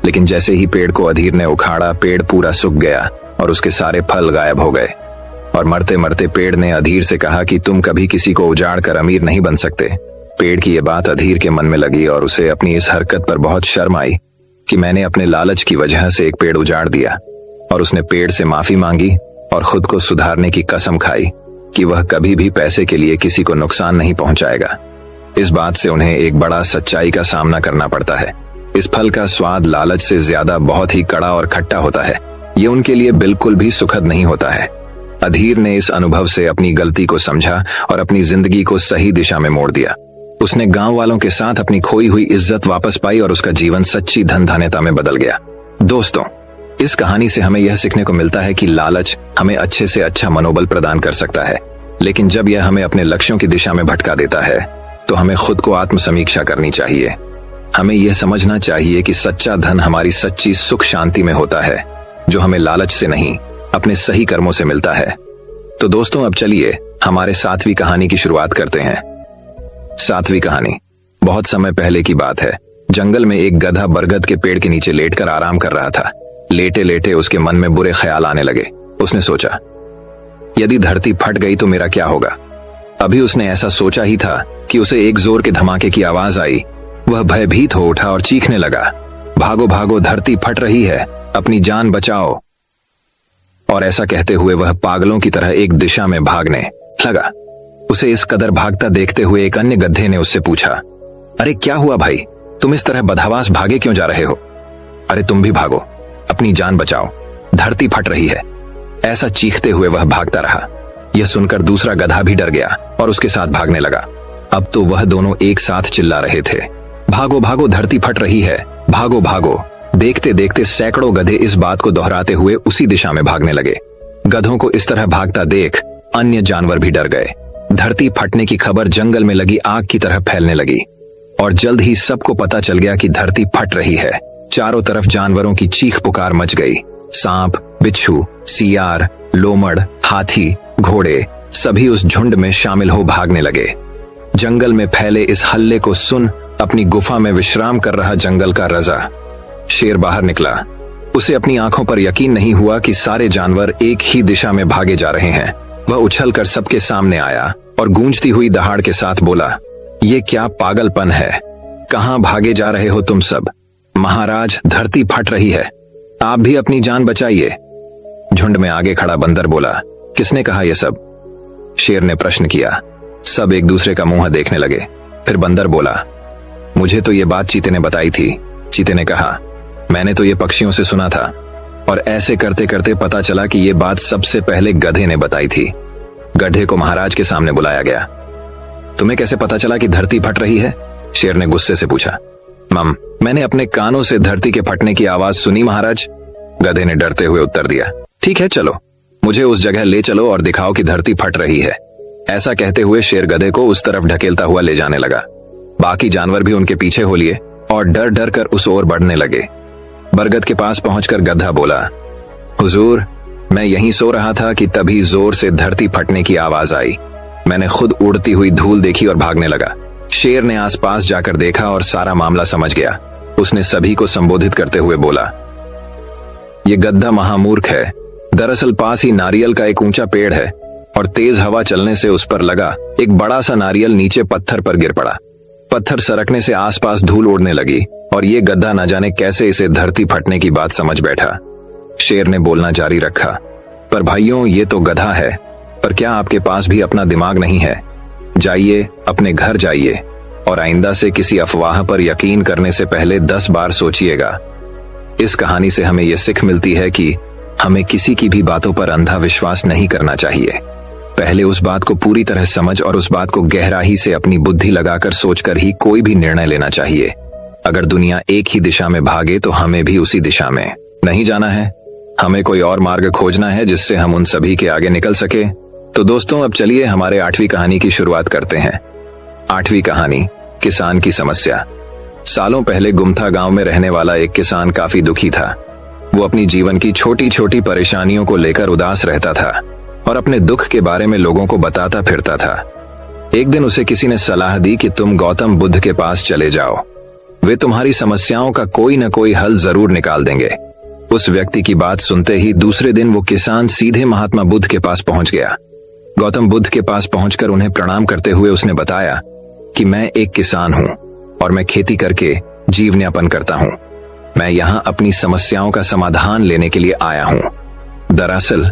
लेकिन जैसे ही पेड़ को अधीर ने उखाड़ा, पेड़ पूरा सूख गया और उसके सारे फल गायब हो गए। और मरते मरते पेड़ ने अधीर से कहा कि तुम कभी किसी को उजाड़ कर अमीर नहीं बन सकते। पेड़ की यह बात अधीर के मन में लगी और उसे अपनी इस हरकत पर बहुत शर्म आई कि मैंने अपने लालच की वजह से एक पेड़ उजाड़ दिया। और उसने पेड़ से माफी मांगी और खुद को सुधारने की कसम खाई कि वह कभी भी पैसे के लिए किसी को नुकसान नहीं पहुंचाएगा। इस बात से उन्हें एक बड़ा सच्चाई का सामना करना पड़ता है। इस फल का स्वाद लालच से ज्यादा बहुत ही कड़ा और खट्टा होता है। ये उनके लिए बिल्कुल भी सुखद नहीं होता है। अधीर ने इस अनुभव से अपनी गलती को समझा और अपनी जिंदगी को सही दिशा में मोड़ दिया। उसने गांव वालों के साथ अपनी खोई हुई इज्जत वापस पाई और उसका जीवन सच्ची धन धान्यता में बदल गया। दोस्तों, इस कहानी से हमें यह सीखने को मिलता है कि लालच हमें अच्छे से अच्छा मनोबल प्रदान कर सकता है, लेकिन जब यह हमें अपने लक्ष्यों की दिशा में भटका देता है तो हमें खुद को आत्मसमीक्षा करनी चाहिए। हमें यह समझना चाहिए कि सच्चा धन हमारी सच्ची सुख शांति में होता है, जो हमें लालच से नहीं अपने सही कर्मों से मिलता है। तो दोस्तों, अब चलिए हमारे 7वीं कहानी की शुरुआत करते हैं। 7वीं कहानी बहुत समय पहले की बात है। जंगल में एक गधा बरगद के पेड़ के नीचे लेटकर आराम कर रहा था। लेटे लेटे उसके मन में बुरे ख्याल आने लगे। उसने सोचा, यदि धरती फट गई तो मेरा क्या होगा। अभी उसने ऐसा सोचा ही था कि उसे एक जोर के धमाके की आवाज आई। वह भयभीत हो उठा और चीखने लगा, भागो भागो, धरती फट रही है, अपनी जान बचाओ। और ऐसा कहते हुए वह पागलों की तरह एक दिशा में भागने लगा। उसे इस कदर भागता देखते हुए एक अन्य गधे ने उससे पूछा, अरे क्या हुआ भाई, तुम इस तरह बदहवास भागे क्यों जा रहे हो। अरे तुम भी भागो, अपनी जान बचाओ, धरती फट रही है। ऐसा चीखते हुए वह भागता रहा। यह सुनकर दूसरा गधा भी डर गया और उसके साथ भागने लगा। अब तो वह दोनों एक साथ चिल्ला रहे थे, भागो भागो, धरती फट रही है, भागो भागो। देखते देखते सैकड़ों गधे इस बात को दोहराते हुए उसी दिशा में भागने लगे। गधों को इस तरह भागता देख अन्य जानवर भी डर गए। धरती फटने की खबर जंगल में लगी आग की तरह फैलने लगी और जल्द ही सबको पता चल गया कि धरती फट रही है। चारों तरफ जानवरों की चीख पुकार मच गई। सांप, बिच्छू, सियार, लोमड़, हाथी, घोड़े सभी उस झुंड में शामिल हो भागने लगे। जंगल में फैले इस हल्ले को सुन अपनी गुफा में विश्राम कर रहा जंगल का रजा शेर बाहर निकला। उसे अपनी आंखों पर यकीन नहीं हुआ कि सारे जानवर एक ही दिशा में भागे जा रहे हैं। वह उछलकर सबके सामने आया और गूंजती हुई दहाड़ के साथ बोला, ये क्या पागलपन है? कहां भागे जा रहे हो तुम सब? महाराज, धरती फट रही है, आप भी अपनी जान बचाइए। झुंड में आगे खड़ा बंदर बोला, किसने कहा यह सब? शेर ने प्रश्न किया। सब एक दूसरे का मुंह देखने लगे। फिर बंदर बोला, मुझे तो ये बात चीते ने बताई थी। चीते ने कहा, मैंने तो ये पक्षियों से सुना था और ऐसे करते करते पता चला कि ये बात सबसे पहले गधे ने बताई थी। गधे को महाराज के सामने बुलाया गया। तुम्हें कैसे पता चला कि धरती फट रही है? शेर ने गुस्से से पूछा। मैंने अपने कानों से धरती के फटने की आवाज सुनी महाराज, गधे ने डरते हुए उत्तर दिया। ठीक है, चलो मुझे उस जगह ले चलो और दिखाओ कि धरती फट रही है। ऐसा कहते हुए शेर गधे को उस तरफ ढकेलता हुआ ले जाने लगा। बाकी जानवर भी उनके पीछे हो लिए और डर डर कर उस ओर बढ़ने लगे। बरगद के पास पहुंचकर गधा बोला, हुजूर, मैं यहीं सो रहा था कि तभी जोर से धरती फटने की आवाज आई। मैंने खुद उड़ती हुई धूल देखी और भागने लगा। शेर ने आसपास जाकर देखा और सारा मामला समझ गया। उसने सभी को संबोधित करते हुए बोला, ये गधा महामूर्ख है। दरअसल पास ही नारियल का एक ऊंचा पेड़ है और तेज हवा चलने से उस पर लगा एक बड़ा सा नारियल नीचे पत्थर पर गिर पड़ा। पत्थर सरकने से आसपास धूल उड़ने लगी और ये गधा न जाने कैसे इसे धरती फटने की बात समझ बैठा। शेर ने बोलना जारी रखा, पर भाइयों, ये तो गधा है, पर क्या आपके पास भी अपना दिमाग नहीं है? जाइए, अपने घर जाइए और आइंदा से किसी अफवाह पर यकीन करने से पहले 10 बार सोचिएगा। इस कहानी से हमें यह सीख मिलती है कि हमें किसी की भी बातों पर अंधा विश्वास नहीं करना चाहिए। पहले उस बात को पूरी तरह समझ और उस बात को गहराई से अपनी बुद्धि लगाकर सोचकर ही कोई भी निर्णय लेना चाहिए। अगर दुनिया एक ही दिशा में भागे तो हमें भी उसी दिशा में नहीं जाना है। हमें कोई और मार्ग खोजना है जिससे हम उन सभी के आगे निकल सके। तो दोस्तों, अब चलिए हमारे 8वीं कहानी की शुरुआत करते हैं। 8वीं कहानी, किसान की समस्या। सालों पहले गुमथा गांव में रहने वाला एक किसान काफी दुखी था। वो अपनी जीवन की छोटी छोटी परेशानियों को लेकर उदास रहता था और अपने दुख के बारे में लोगों को बताता फिरता था। एक दिन उसे किसी ने सलाह दी कि तुम गौतम बुद्ध के पास चले जाओ, वे तुम्हारी समस्याओं का कोई न कोई हल जरूर निकाल देंगे। उस व्यक्ति की बात सुनते ही दूसरे दिन वो किसान सीधे महात्मा बुद्ध के पास पहुंच गया। गौतम बुद्ध के पास पहुंचकर उन्हें प्रणाम करते हुए उसने बताया कि मैं एक किसान हूं और मैं खेती करके जीवनयापन करता हूं। मैं यहाँ अपनी समस्याओं का समाधान लेने के लिए आया हूं। दरअसल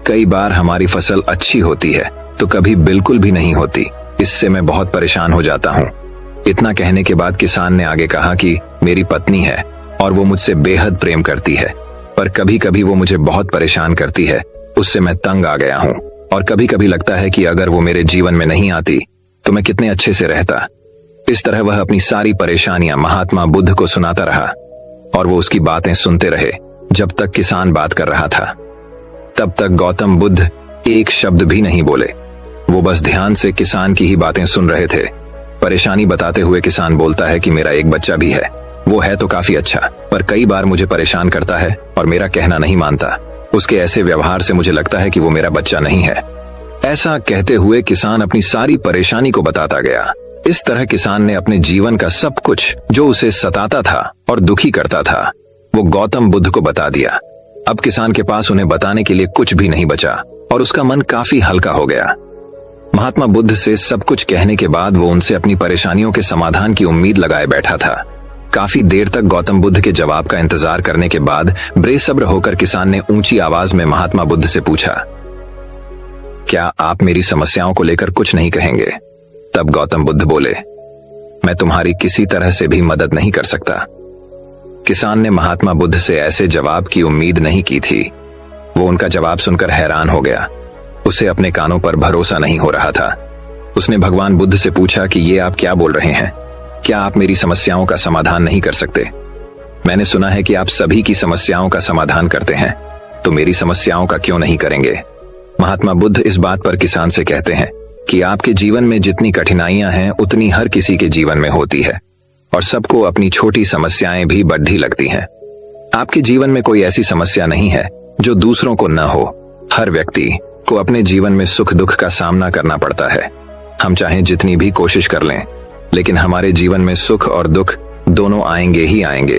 कई बार हमारी फसल अच्छी होती है तो कभी बिल्कुल भी नहीं होती। इससे मैं बहुत परेशान हो जाता हूं। इतना कहने के बाद किसान ने आगे कहा कि मेरी पत्नी है और वो मुझसे बेहद प्रेम करती है, पर कभी कभी वो मुझे बहुत परेशान करती है। उससे मैं तंग आ गया हूं और कभी कभी लगता है कि अगर वो मेरे जीवन में नहीं आती तो मैं कितने अच्छे से रहता। इस तरह वह अपनी सारी परेशानियां महात्मा बुद्ध को सुनाता रहा और वो उसकी बातें सुनते रहे जब तक किसान बात कर रहा था। तब तक गौतम बुद्ध एक शब्द भी नहीं बोले। वो बस ध्यान से किसान की ही बातें सुन रहे थे। परेशानी बताते हुए किसान बोलता है कि मेरा एक बच्चा भी है, वो है तो काफी अच्छा, पर कई बार मुझे परेशान करता है और मेरा कहना नहीं मानता। उसके ऐसे व्यवहार से मुझे लगता है कि वो मेरा बच्चा नहीं है। ऐसा कहते हुए किसान अपनी सारी परेशानी को बताता गया। इस तरह किसान ने अपने जीवन का सब कुछ जो उसे सताता था और दुखी करता था वो गौतम बुद्ध को बता दिया। अब किसान के पास उन्हें बताने के लिए कुछ भी नहीं बचा और उसका मन काफी हल्का हो गया। महात्मा बुद्ध से सब कुछ कहने के बाद वो उनसे अपनी परेशानियों के समाधान की उम्मीद लगाए बैठा था। काफी देर तक गौतम बुद्ध के जवाब का इंतजार करने के बाद बेसब्र होकर किसान ने ऊंची आवाज में महात्मा बुद्ध से पूछा, क्या आप मेरी समस्याओं को लेकर कुछ नहीं कहेंगे? तब गौतम बुद्ध बोले, मैं तुम्हारी किसी तरह से भी मदद नहीं कर सकता। किसान ने महात्मा बुद्ध से ऐसे जवाब की उम्मीद नहीं की थी। वो उनका जवाब सुनकर हैरान हो गया। उसे अपने कानों पर भरोसा नहीं हो रहा था। उसने भगवान बुद्ध से पूछा कि ये आप क्या बोल रहे हैं? क्या आप मेरी समस्याओं का समाधान नहीं कर सकते? मैंने सुना है कि आप सभी की समस्याओं का समाधान करते हैं। तो मेरी समस्याओं का क्यों नहीं करेंगे। महात्मा बुद्ध इस बात पर किसान से कहते हैं कि आपके जीवन में जितनी कठिनाइयां हैं उतनी हर किसी के जीवन में होती है, और सबको अपनी छोटी समस्याएं भी बड्ढी लगती हैं। आपके जीवन में कोई ऐसी समस्या नहीं है जो दूसरों को न हो। हर व्यक्ति को अपने जीवन में सुख दुख का सामना करना पड़ता है। हम चाहे जितनी भी कोशिश कर लें, लेकिन हमारे जीवन में सुख और दुख दोनों आएंगे ही आएंगे।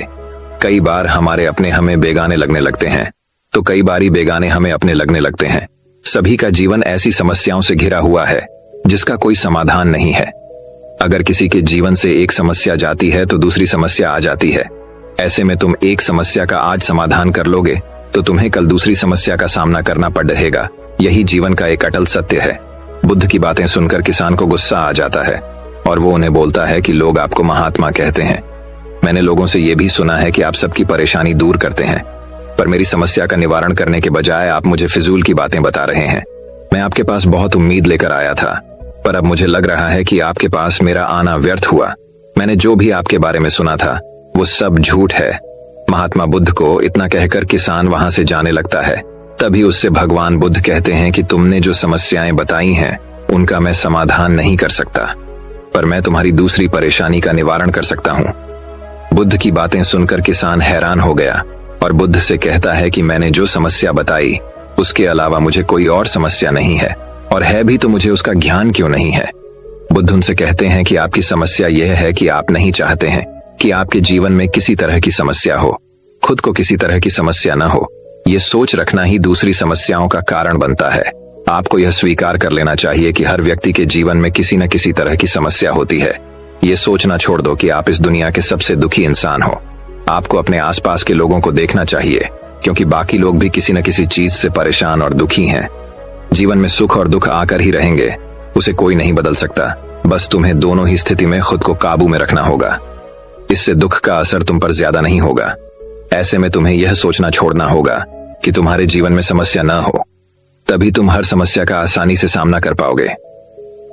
कई बार हमारे अपने हमें बेगाने लगने लगते हैं, तो कई बारी बेगाने हमें अपने लगने लगते हैं। सभी का जीवन ऐसी समस्याओं से घिरा हुआ है जिसका कोई समाधान नहीं है। अगर किसी के जीवन से एक समस्या जाती है तो दूसरी समस्या आ जाती है। ऐसे में तुम एक समस्या का आज समाधान कर लोगे तो तुम्हें कल दूसरी समस्या का सामना करना पड़ रहेगा। यही जीवन का एक अटल सत्य है। बुद्ध की बातें सुनकर किसान को गुस्सा आ जाता है और वो उन्हें बोलता है कि लोग आपको महात्मा कहते हैं। मैंने लोगों से यह भी सुना है कि आप सबकी परेशानी दूर करते हैं, पर मेरी समस्या का निवारण करने के बजाय आप मुझे फिजूल की बातें बता रहे हैं। मैं आपके पास बहुत उम्मीद लेकर आया था, पर अब मुझे लग रहा है कि आपके पास मेरा आना व्यर्थ हुआ। मैंने जो भी आपके बारे में सुना था वो सब झूठ है। महात्मा बुद्ध को इतना कहकर किसान वहां से जाने लगता है। तभी उससे भगवान बुद्ध कहते हैं कि तुमने जो समस्याएं बताई हैं उनका मैं समाधान नहीं कर सकता, पर मैं तुम्हारी दूसरी परेशानी का निवारण कर सकता हूँ। बुद्ध की बातें सुनकर किसान हैरान हो गया और बुद्ध से कहता है कि मैंने जो समस्या बताई उसके अलावा मुझे कोई और समस्या नहीं है, और है भी तो मुझे उसका ज्ञान क्यों नहीं है। बुद्ध उनसे कहते हैं कि आपकी समस्या यह है कि आप नहीं चाहते हैं कि आपके जीवन में किसी तरह की समस्या हो, खुद को किसी तरह की समस्या न हो। ये सोच रखना ही दूसरी समस्याओं का कारण बनता है। आपको यह स्वीकार कर लेना चाहिए कि हर व्यक्ति के जीवन में किसी न किसी तरह की समस्या होती है। ये सोचना छोड़ दो कि आप इस दुनिया के सबसे दुखी इंसान हो। आपको अपने आसपास के लोगों को देखना चाहिए, क्योंकि बाकी लोग भी किसी न किसी चीज से परेशान और दुखी हैं। जीवन में सुख और दुख आकर ही रहेंगे, उसे कोई नहीं बदल सकता। बस तुम्हें दोनों ही स्थिति में खुद को काबू में रखना होगा। इससे दुख का असर तुम पर ज्यादा नहीं होगा। ऐसे में तुम्हें यह सोचना छोड़ना होगा कि तुम्हारे जीवन में समस्या न हो, तभी तुम हर समस्या का आसानी से सामना कर पाओगे।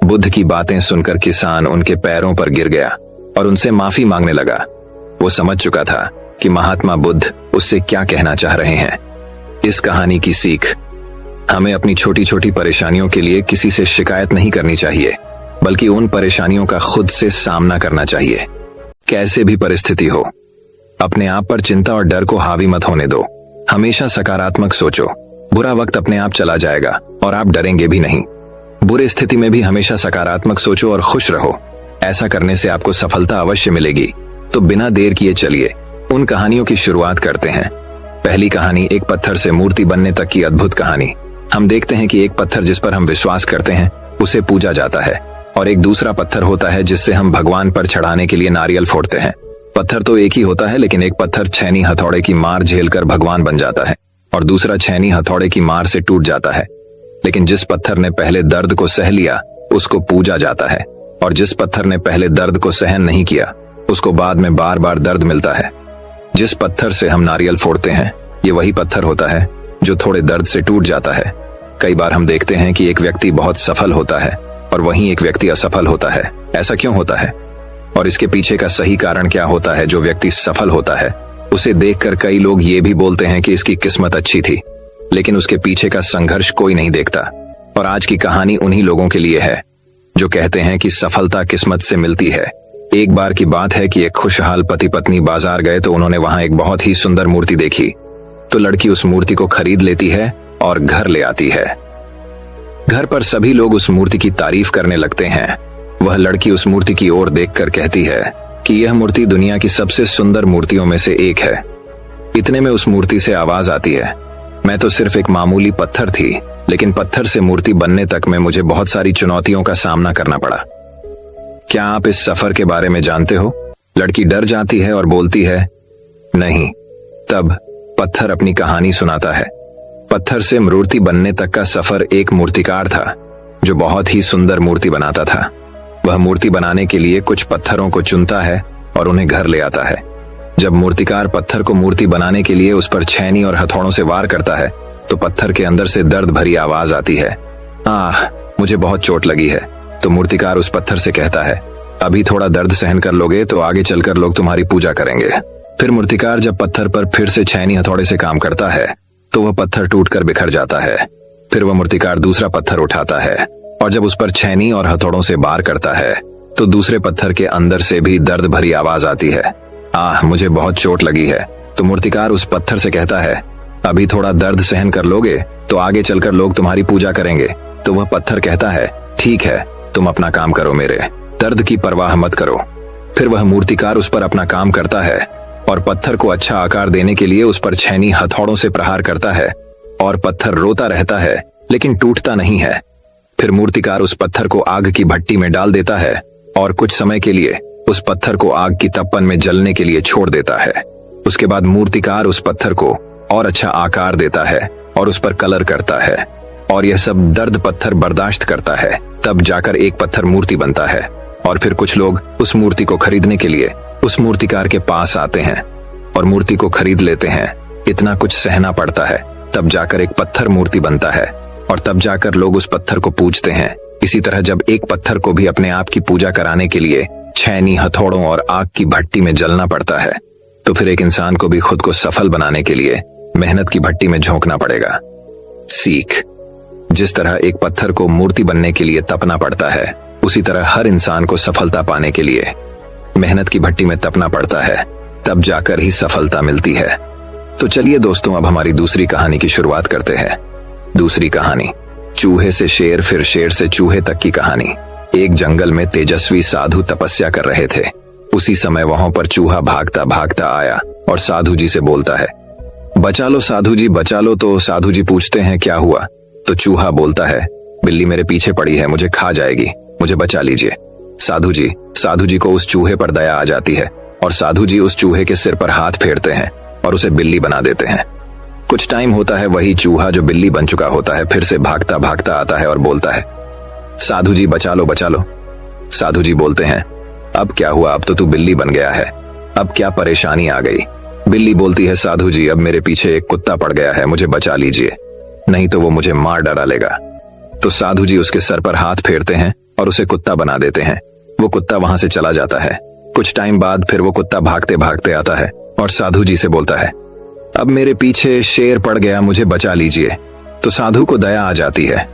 बुद्ध की बातें सुनकर किसान उनके पैरों पर गिर गया और उनसे माफी मांगने लगा। वो समझ चुका था कि महात्मा बुद्ध उससे क्या कहना चाह रहे हैं। इस कहानी की सीख, हमें अपनी छोटी छोटी परेशानियों के लिए किसी से शिकायत नहीं करनी चाहिए, बल्कि उन परेशानियों का खुद से सामना करना चाहिए। कैसे भी परिस्थिति हो, अपने आप पर चिंता और डर को हावी मत होने दो। हमेशा सकारात्मक सोचो। बुरा वक्त अपने आप चला जाएगा और आप डरेंगे भी नहीं। बुरी स्थिति में भी हमेशा सकारात्मक सोचो और खुश रहो। ऐसा करने से आपको सफलता अवश्य मिलेगी। तो बिना देर किए चलिए उन कहानियों की शुरुआत करते हैं। पहली कहानी, एक पत्थर से मूर्ति बनने तक की अद्भुत कहानी। हम देखते हैं कि एक पत्थर जिस पर हम विश्वास करते हैं उसे पूजा जाता है, और एक दूसरा पत्थर होता है जिससे हम भगवान पर चढ़ाने के लिए नारियल फोड़ते हैं। पत्थर तो एक ही होता है, लेकिन एक पत्थर छैनी हथौड़े की मार झेलकर भगवान बन जाता है और दूसरा छैनी हथौड़े की मार से टूट जाता है। लेकिन जिस पत्थर ने पहले दर्द को सह लिया उसको पूजा जाता है, और जिस पत्थर ने पहले दर्द को सहन नहीं किया उसको बाद में बार बार दर्द मिलता है। जिस पत्थर से हम नारियल फोड़ते हैं ये वही पत्थर होता है जो थोड़े दर्द से टूट जाता है। कई बार हम देखते हैं कि एक व्यक्ति बहुत सफल होता है और वहीं एक व्यक्ति असफल होता है। ऐसा क्यों होता है और इसके पीछे का सही कारण क्या होता है? जो व्यक्ति सफल होता है उसे देखकर कई लोग ये भी बोलते हैं कि इसकी किस्मत अच्छी थी, लेकिन उसके पीछे का संघर्ष कोई नहीं देखता। और आज की कहानी उन्हीं लोगों के लिए है जो कहते हैं कि सफलता किस्मत से मिलती है। एक बार की बात है कि एक खुशहाल पति पत्नी बाजार गए तो उन्होंने वहां एक बहुत ही सुंदर मूर्ति देखी। तो लड़की उस मूर्ति को खरीद लेती है और घर ले आती है। घर पर सभी लोग उस मूर्ति की तारीफ करने लगते हैं। वह लड़की उस मूर्ति की ओर देखकर कहती है कि यह मूर्ति दुनिया की सबसे सुंदर मूर्तियों में से एक है। इतने में उस मूर्ति से आवाज आती है, मैं तो सिर्फ एक मामूली पत्थर थी, लेकिन पत्थर से मूर्ति बनने तक में मुझे बहुत सारी चुनौतियों का सामना करना पड़ा। क्या आप इस सफर के बारे में जानते हो? लड़की डर जाती है और बोलती है, नहीं। तब पत्थर अपनी कहानी सुनाता है। पत्थर से मूर्ति बनने तक का सफर एक मूर्तिकार था जो बहुत ही सुंदर मूर्ति बनाता था। वह मूर्ति बनाने के लिए कुछ पत्थरों को चुनता है और उन्हें घर ले आता है। जब मूर्तिकार पत्थर को मूर्ति बनाने के लिए उस पर छैनी और हथौड़ों से वार करता है तो पत्थर के अंदर से दर्द भरी आवाज आती है, आह, मुझे बहुत चोट लगी है। तो मूर्तिकार उस पत्थर से कहता है, अभी थोड़ा दर्द सहन कर लोगे तो आगे चलकर लोग तुम्हारी पूजा करेंगे। फिर मूर्तिकार जब पत्थर पर फिर से छैनी हथौड़े से काम करता है तो वह पत्थर टूटकर बिखर जाता है। फिर वह मूर्तिकार दूसरा पत्थर उठाता है और जब उस पर छेनी और हथौड़ों से वार करता है तो दूसरे पत्थर के अंदर से भी दर्द भरी आवाज आती है, आह मुझे बहुत चोट लगी है। तो मूर्तिकार उस पत्थर से कहता है, अभी थोड़ा दर्द सहन कर लोगे तो आगे चलकर लोग तुम्हारी पूजा करेंगे। तो वह पत्थर कहता है, ठीक है, तुम अपना काम करो, मेरे दर्द की परवाह मत करो। फिर वह मूर्तिकार उस पर अपना काम करता है और पत्थर को अच्छा आकार देने के लिए उस पर छेनी हथौड़ों से प्रहार करता है और पत्थर रोता रहता है लेकिन टूटता नहीं है। फिर मूर्तिकार उस पत्थर को आग की भट्टी में डाल देता है और कुछ समय के लिए उस पत्थर को आग की तपन में जलने के लिए छोड़ देता है। उसके बाद मूर्तिकार उस पत्थर को और अच्छा आकार देता है और उस पर कलर करता है और यह सब दर्द पत्थर बर्दाश्त करता है। तब जाकर एक पत्थर मूर्ति बनता है और फिर कुछ लोग उस मूर्ति को खरीदने के लिए उस मूर्तिकार के पास आते हैं और मूर्ति को खरीद लेते हैं। इतना कुछ सहना पड़ता है, तब जाकर एक पत्थर मूर्ति बनता है और तब जाकर लोग उस पत्थर को पूजते हैं। इसी तरह जब एक पत्थर को भी अपने आप की पूजा कराने के लिए छेनी हथौड़ों और आग की भट्टी में जलना पड़ता है तो फिर एक इंसान को भी खुद को सफल बनाने के लिए मेहनत की भट्टी में झोंकना पड़ेगा। सीख, जिस तरह एक पत्थर को मूर्ति बनने के लिए तपना पड़ता है उसी तरह हर इंसान को सफलता पाने के लिए मेहनत की भट्टी में तपना पड़ता है, तब जाकर ही सफलता मिलती है। तो चलिए दोस्तों, अब हमारी दूसरी कहानी की शुरुआत करते हैं। दूसरी कहानी, चूहे से शेर फिर शेर से चूहे तक की कहानी। एक जंगल में तेजस्वी साधु तपस्या कर रहे थे। उसी समय वहां पर चूहा भागता भागता आया और साधु जी से बोलता है, बचा लो साधु जी, बचा लो। तो साधु जी पूछते हैं, क्या हुआ? तो चूहा बोलता है, बिल्ली मेरे पीछे पड़ी है, मुझे खा जाएगी, मुझे बचा लीजिए। साधु जी को उस चूहे पर दया आ जाती है और साधु जी उस चूहे के सिर पर हाथ फेरते हैं और उसे बिल्ली बना देते हैं। कुछ टाइम होता है, वही चूहा जो बिल्ली बन चुका होता है फिर से भागता भागता आता है और बोलता है, साधु जी बचा लो, बचा लो। साधु जी बोलते हैं, अब क्या हुआ? अब तो तू बिल्ली बन गया है, अब क्या परेशानी आ गई? बिल्ली बोलती है, साधु जी अब मेरे पीछे एक कुत्ता पड़ गया है, मुझे बचा लीजिए, नहीं तो वो मुझे मार डालेगा। तो साधु जी उसके सर पर हाथ फेरते हैं और उसे कुत्ता बना देते हैं। वो कुत्ता वहां से चला जाता है। कुछ टाइम बाद फिर वो कुत्ता भागते भागते आता है और साधु जी से बोलता है, अब मेरे पीछे शेर पड़ गया, मुझे बचा लीजिए। तो साधु को दया आ जाती है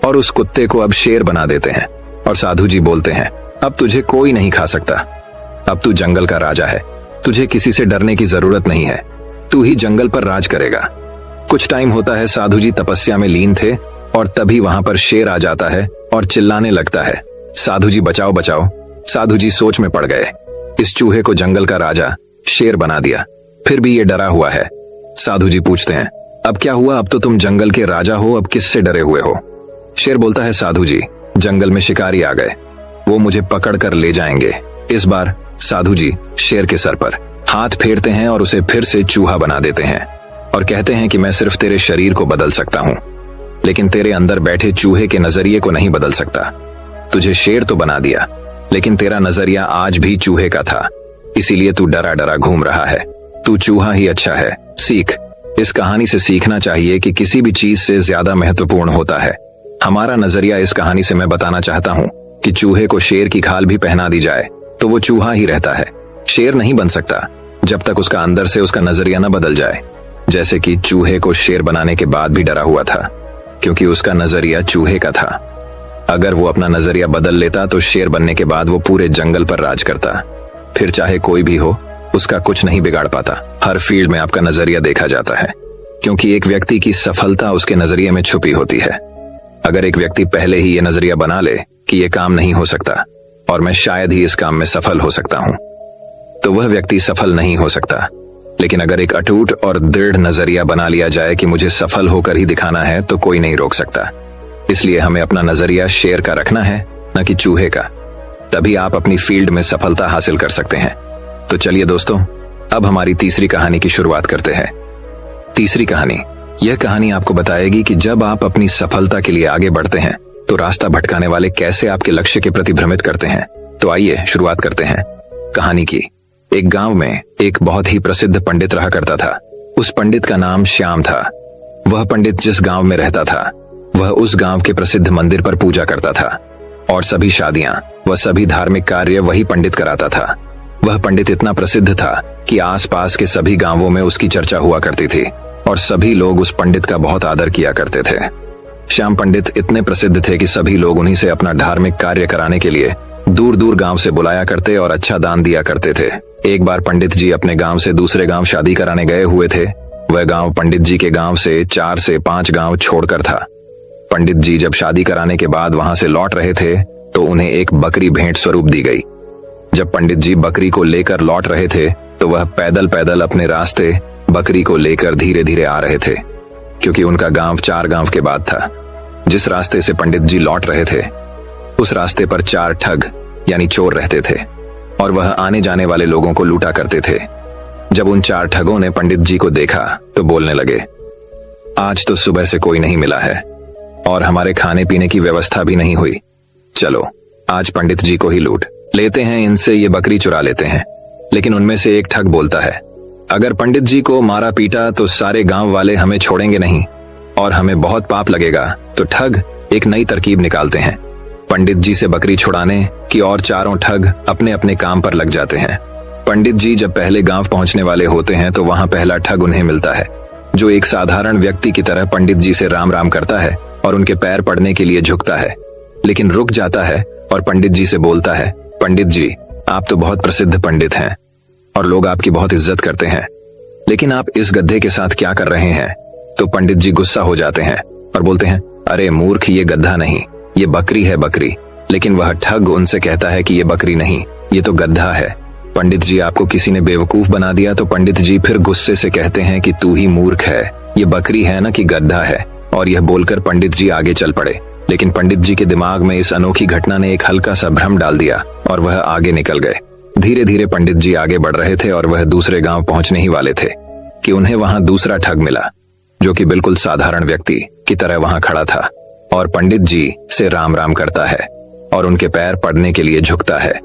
और उस कुत्ते को अब शेर बना देते हैं और साधु जी बोलते हैं, अब तुझे कोई नहीं खा सकता, अब तू जंगल का राजा है, तुझे किसी से डरने की जरूरत नहीं है, तू ही जंगल पर राज करेगा। कुछ टाइम होता है, साधु जी तपस्या में लीन थे और तभी वहां पर शेर आ जाता है और चिल्लाने लगता है, साधु जी बचाओ बचाओ। साधु जी सोच में पड़ गए, इस चूहे को जंगल का राजा शेर बना दिया, फिर भी ये डरा हुआ है। साधु जी पूछते हैं, अब क्या हुआ? अब तो तुम जंगल के राजा हो, अब किससे डरे हुए हो? शेर बोलता है, साधु जी जंगल में शिकारी आ गए, वो मुझे पकड़ कर ले जाएंगे। इस बार साधु जी शेर के सर पर हाथ फेरते हैं और उसे फिर से चूहा बना देते हैं और कहते हैं कि मैं सिर्फ तेरे शरीर को बदल सकता हूं, लेकिन तेरे अंदर बैठे चूहे के नजरिए को नहीं बदल सकता। तुझे शेर तो बना दिया, लेकिन तेरा नजरिया आज भी चूहे का था, इसीलिए तू डरा डरा घूम रहा है, तू चूहा ही अच्छा है। सीख, इस कहानी से सीखना चाहिए कि किसी भी चीज से ज्यादा महत्वपूर्ण होता है हमारा नजरिया। इस कहानी से मैं बताना चाहता हूँ कि चूहे को शेर की खाल भी पहना दी जाए तो वो चूहा ही रहता है, शेर नहीं बन सकता जब तक उसका अंदर से उसका नजरिया न बदल जाए। जैसे कि चूहे को शेर बनाने के बाद भी डरा हुआ था क्योंकि उसका नजरिया चूहे का था। अगर वो अपना नजरिया बदल लेता तो शेर बनने के बाद वो पूरे जंगल पर राज करता, फिर चाहे कोई भी हो उसका कुछ नहीं बिगाड़ पाता। हर फील्ड में आपका नजरिया देखा जाता है क्योंकि एक व्यक्ति की सफलता उसके नजरिए में छुपी होती है। अगर एक व्यक्ति पहले ही ये नजरिया बना ले कि ये काम नहीं हो सकता और मैं शायद ही इस काम में सफल हो सकता हूं, तो वह व्यक्ति सफल नहीं हो सकता। लेकिन अगर एक अटूट और दृढ़ नजरिया बना लिया जाए कि मुझे सफल होकर ही दिखाना है तो कोई नहीं रोक सकता। इसलिए हमें अपना नजरिया शेर का रखना है, न कि चूहे का, तभी आप अपनी फील्ड में सफलता हासिल कर सकते हैं। तो चलिए दोस्तों, अब हमारी तीसरी कहानी की शुरुआत करते हैं। तीसरी कहानी, यह कहानी आपको बताएगी कि जब आप अपनी सफलता के लिए आगे बढ़ते हैं तो रास्ता भटकाने वाले कैसे आपके लक्ष्य के प्रति भ्रमित करते हैं। तो आइए शुरुआत करते हैं कहानी की। एक गांव में एक बहुत ही प्रसिद्ध पंडित रहा करता था। उस पंडित का नाम श्याम था। वह पंडित जिस गांव में रहता था वह उस गांव के प्रसिद्ध मंदिर पर पूजा करता था और सभी शादियां व सभी धार्मिक कार्य वही पंडित कराता था। वह पंडित इतना प्रसिद्ध था कि आसपास के सभी गांवों में उसकी चर्चा हुआ करती थी। और सभी लोग उस पंडित का बहुत आदर किया करते थे। श्याम पंडित इतने प्रसिद्ध थे कि सभी लोग उन्हीं से अपना धार्मिक कार्य कराने के लिए दूर दूर गांव से बुलाया करते और अच्छा दान दिया करते थे। एक बार पंडित जी अपने गांव से दूसरे गांव शादी कराने गए हुए थे। वह गांव पंडित जी के गांव से 4 से 5 गांव छोड़कर था। पंडित जी जब शादी कराने के बाद वहां से लौट रहे थे तो उन्हें एक बकरी भेंट स्वरूप दी गई। जब पंडित जी बकरी को लेकर लौट रहे थे तो वह पैदल पैदल अपने रास्ते बकरी को लेकर धीरे धीरे आ रहे थे, क्योंकि उनका गांव 4 गांव के बाद था। जिस रास्ते से पंडित जी लौट रहे थे उस रास्ते पर 4 ठग यानी चोर रहते थे और वह आने जाने वाले लोगों को लूटा करते थे। जब उन 4 ठगों ने पंडित जी को देखा तो बोलने लगे, आज तो सुबह से कोई नहीं मिला है और हमारे खाने पीने की व्यवस्था भी नहीं हुई। चलो आज पंडित जी को ही लूट लेते हैं, इनसे ये बकरी चुरा लेते हैं। लेकिन उनमें से एक ठग बोलता है, अगर पंडित जी को मारा पीटा तो सारे गांव वाले हमें छोड़ेंगे नहीं और हमें बहुत पाप लगेगा। तो ठग एक नई तरकीब निकालते हैं पंडित जी से बकरी छुड़ाने की और चारों ठग अपने अपने काम पर लग जाते हैं। पंडित जी जब पहले गांव पहुंचने वाले होते हैं तो वहां पहला ठग उन्हें मिलता है, जो एक साधारण व्यक्ति की तरह पंडित जी से राम राम करता है और उनके पैर पड़ने के लिए झुकता है, लेकिन रुक जाता है और पंडित जी से बोलता है, पंडित जी आप तो बहुत प्रसिद्ध पंडित हैं और लोग आपकी बहुत इज्जत करते हैं, लेकिन आप इस गड्ढे के साथ क्या कर रहे हैं? तो पंडित जी गुस्सा हो जाते हैं और बोलते हैं, अरे मूर्ख, ये गड्ढा नहीं, ये बकरी है, बकरी। लेकिन वह ठग उनसे कहता है कि ये बकरी नहीं, ये तो गड्ढा है। पंडित जी आपको किसी ने बेवकूफ बना दिया। तो पंडित जी फिर गुस्से से कहते हैं कि तू ही मूर्ख है, ये बकरी है ना कि गड्ढा है। और यह बोलकर पंडित जी आगे चल पड़े, लेकिन पंडित जी के दिमाग में इस अनोखी घटना ने एक हल्का सा भ्रम डाल दिया और वह आगे निकल गए। धीरे धीरे पंडित जी आगे बढ़ रहे थे और वह दूसरे गांव पहुंचने ही वाले थे कि उन्हें वहां दूसरा ठग मिला, जो कि बिल्कुल साधारण व्यक्ति की तरह वहां खड़ा था और पंडित जी से राम राम करता है और उनके पैर पड़ने के लिए झुकता है,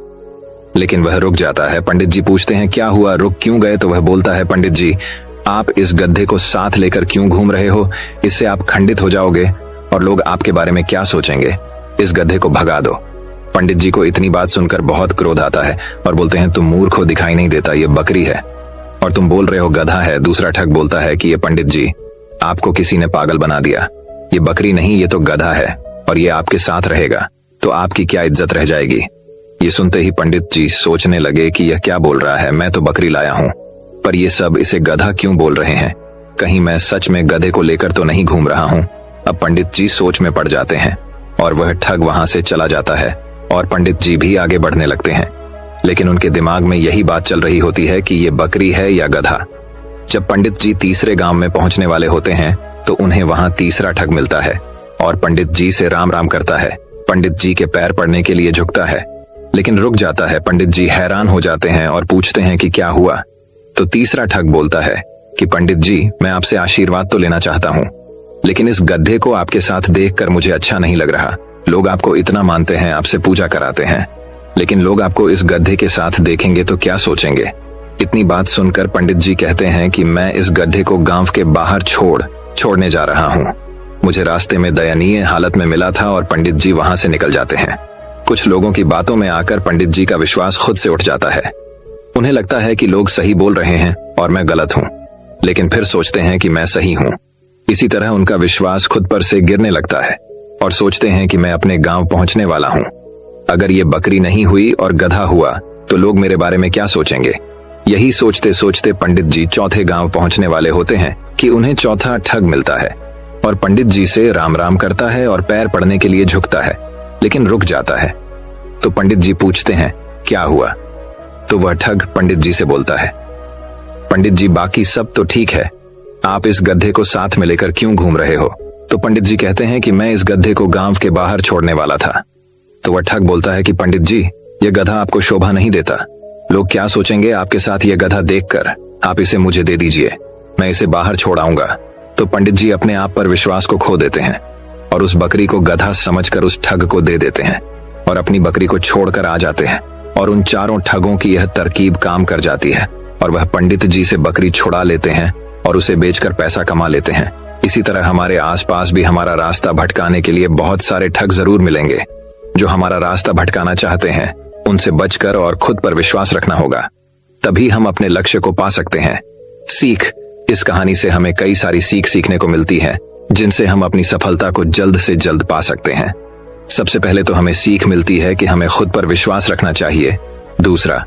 लेकिन वह रुक जाता है। पंडित जी पूछते हैं, क्या हुआ, रुक क्यों गए? तो वह बोलता है, पंडित जी आप इस गड्ढे को साथ लेकर क्यों घूम रहे हो? इससे आप खंडित हो जाओगे और लोग आपके बारे में क्या सोचेंगे? इस गड्ढे को भगा दो। पंडित जी को इतनी बात सुनकर बहुत क्रोध आता है और बोलते हैं, तुम मूर्ख हो, दिखाई नहीं देता, ये बकरी है और तुम बोल रहे हो गधा है। दूसरा ठग बोलता है कि ये पंडित जी आपको किसी ने पागल बना दिया, ये बकरी नहीं, ये तो गधा है और ये आपके साथ रहेगा तो आपकी क्या इज्जत रह जाएगी? ये सुनते ही पंडित जी सोचने लगे कि यह क्या बोल रहा है, मैं तो बकरी लाया हूं, पर ये सब इसे गधा क्यों बोल रहे हैं? कहीं मैं सच में गधे को लेकर तो नहीं घूम रहा हूं। अब पंडित जी सोच में पड़ जाते हैं और वह ठग वहां से चला जाता है और पंडित जी भी आगे बढ़ने लगते हैं, लेकिन उनके दिमाग में यही बात चल रही होती है कि ये बकरी है या गधा। जब पंडित जी तीसरे गांव में पहुंचने वाले होते हैं तो उन्हें वहां तीसरा ठग मिलता है और पंडित जी से राम राम करता है। पंडित जी के पैर पड़ने के लिए झुकता है, लेकिन रुक जाता है। पंडित जी हैरान हो जाते हैं और पूछते हैं कि क्या हुआ? तो तीसरा ठग बोलता है कि पंडित जी मैं आपसे आशीर्वाद तो लेना चाहता हूँ, लेकिन इस गड्ढे को आपके साथ देखकर मुझे अच्छा नहीं लग रहा। लोग आपको इतना मानते हैं, आपसे पूजा कराते हैं, लेकिन लोग आपको इस गड्ढे के साथ देखेंगे तो क्या सोचेंगे? इतनी बात सुनकर पंडित जी कहते हैं कि मैं इस गड्ढे को गांव के बाहर छोड़ने जा रहा हूँ। मुझे रास्ते में दयनीय हालत में मिला था और पंडित जी वहां से निकल जाते हैं। कुछ लोगों की बातों में आकर पंडित जी का विश्वास खुद से उठ जाता है। उन्हें लगता है कि लोग सही बोल रहे हैं और मैं गलत हूँ, लेकिन फिर सोचते हैं कि मैं सही हूँ। इसी तरह उनका विश्वास खुद पर से गिरने लगता है और सोचते हैं कि मैं अपने गांव पहुंचने वाला हूँ। अगर ये बकरी नहीं हुई और गधा हुआ तो लोग मेरे बारे में क्या सोचेंगे? यही सोचते सोचते पंडित जी चौथे गांव पहुंचने वाले होते हैं कि उन्हें चौथा ठग मिलता है और पंडित जी से राम राम करता है और पैर पड़ने के लिए झुकता है, लेकिन रुक जाता है। तो पंडित जी पूछते हैं, क्या हुआ? तो वह ठग पंडित जी से बोलता है, पंडित जी बाकी सब तो ठीक है, आप इस गड्ढे को साथ में लेकर क्यों घूम रहे हो? तो पंडित जी कहते हैं कि मैं इस गड्ढे को गांव के बाहर छोड़ने वाला था। तो वह ठग बोलता है कि पंडित जी यह गधा आपको शोभा नहीं देता, लोग क्या सोचेंगे आपके साथ यह गधा देखकर? आप इसे मुझे दे दीजिए, मैं इसे बाहर छोड़ आऊंगा। तो पंडित जी अपने आप पर विश्वास को खो देते हैं और उस बकरी को गधा समझकर उस ठग को दे देते हैं और अपनी बकरी को छोड़कर आ जाते हैं और उन चारों ठगों की यह तरकीब काम कर जाती है और वह पंडित जी से बकरी छुड़ा लेते हैं और उसे बेचकर पैसा कमा लेते हैं। इसी तरह हमारे आसपास भी हमारा रास्ता भटकाने के लिए बहुत सारे ठग जरूर मिलेंगे। जो हमारा रास्ता भटकाना चाहते हैं उनसे बचकर और खुद पर विश्वास रखना होगा, तभी हम अपने लक्ष्य को पा सकते हैं। सीख, इस कहानी से हमें कई सारी सीख सीखने को मिलती है, जिनसे हम अपनी सफलता को जल्द से जल्द पा सकते हैं। सबसे पहले तो हमें सीख मिलती है कि हमें खुद पर विश्वास रखना चाहिए। दूसरा,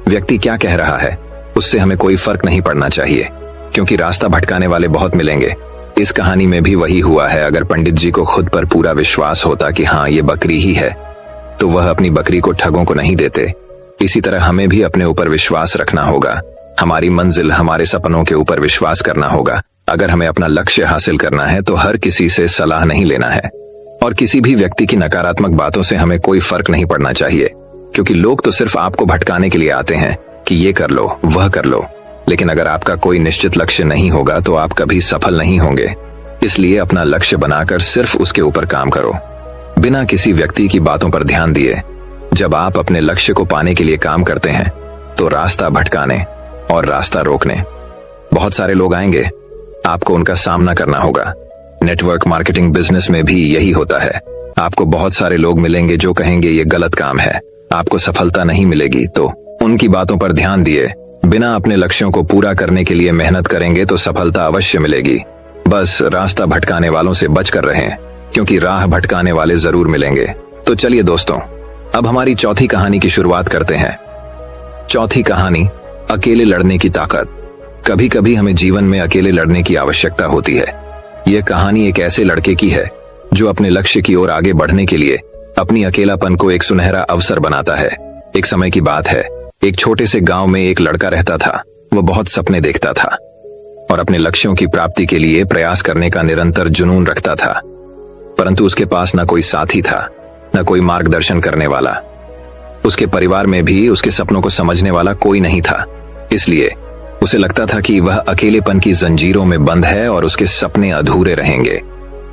व्यक्ति क्या कह रहा है उससे हमें कोई फर्क नहीं पड़ना चाहिए, क्योंकि रास्ता भटकाने वाले बहुत मिलेंगे। इस कहानी में भी वही हुआ है। अगर पंडित जी को खुद पर पूरा विश्वास होता कि हाँ ये बकरी ही है, तो वह अपनी बकरी को ठगों को नहीं देते। इसी तरह हमें भी अपने ऊपर विश्वास रखना होगा, हमारी मंजिल, हमारे सपनों के ऊपर विश्वास करना होगा। अगर हमें अपना लक्ष्य हासिल करना है तो हर किसी से सलाह नहीं लेना है, और किसी भी व्यक्ति की नकारात्मक बातों से हमें कोई फर्क नहीं पड़ना चाहिए, क्योंकि लोग तो सिर्फ आपको भटकाने के लिए आते हैं कि ये कर लो, वह कर लो। लेकिन अगर आपका कोई निश्चित लक्ष्य नहीं होगा तो आप कभी सफल नहीं होंगे। इसलिए अपना लक्ष्य बनाकर सिर्फ उसके ऊपर काम करो, बिना किसी व्यक्ति की बातों पर ध्यान दिए। जब आप अपने लक्ष्य को पाने के लिए काम करते हैं तो रास्ता भटकाने और रास्ता रोकने बहुत सारे लोग आएंगे, आपको उनका सामना करना होगा। नेटवर्क मार्केटिंग बिजनेस में भी यही होता है। आपको बहुत सारे लोग मिलेंगे जो कहेंगे ये गलत काम है, आपको सफलता नहीं मिलेगी। तो उनकी बातों पर ध्यान दिए बिना अपने लक्ष्यों को पूरा करने के लिए मेहनत करेंगे तो सफलता अवश्य मिलेगी। बस रास्ता भटकाने वालों से बचकर रहें, क्योंकि राह भटकाने वाले जरूर मिलेंगे। तो चलिए दोस्तों, अब हमारी चौथी कहानी की शुरुआत करते हैं। चौथी कहानी, अकेले लड़ने की ताकत। कभी कभी हमें जीवन में अकेले लड़ने की आवश्यकता होती है। यह कहानी एक ऐसे लड़के की है जो अपने लक्ष्य की ओर आगे बढ़ने के लिए अपनी अकेलापन को एक सुनहरा अवसर बनाता है। एक समय की बात है, एक छोटे से गांव में एक लड़का रहता था। वह बहुत सपने देखता था और अपने लक्ष्यों की प्राप्ति के लिए प्रयास करने का निरंतर जुनून रखता था, परंतु उसके पास न कोई साथी था, न कोई मार्गदर्शन करने वाला। उसके परिवार में भी उसके सपनों को समझने वाला कोई नहीं था। इसलिए उसे लगता था कि वह अकेलेपन की जंजीरों में बंद है और उसके सपने अधूरे रहेंगे।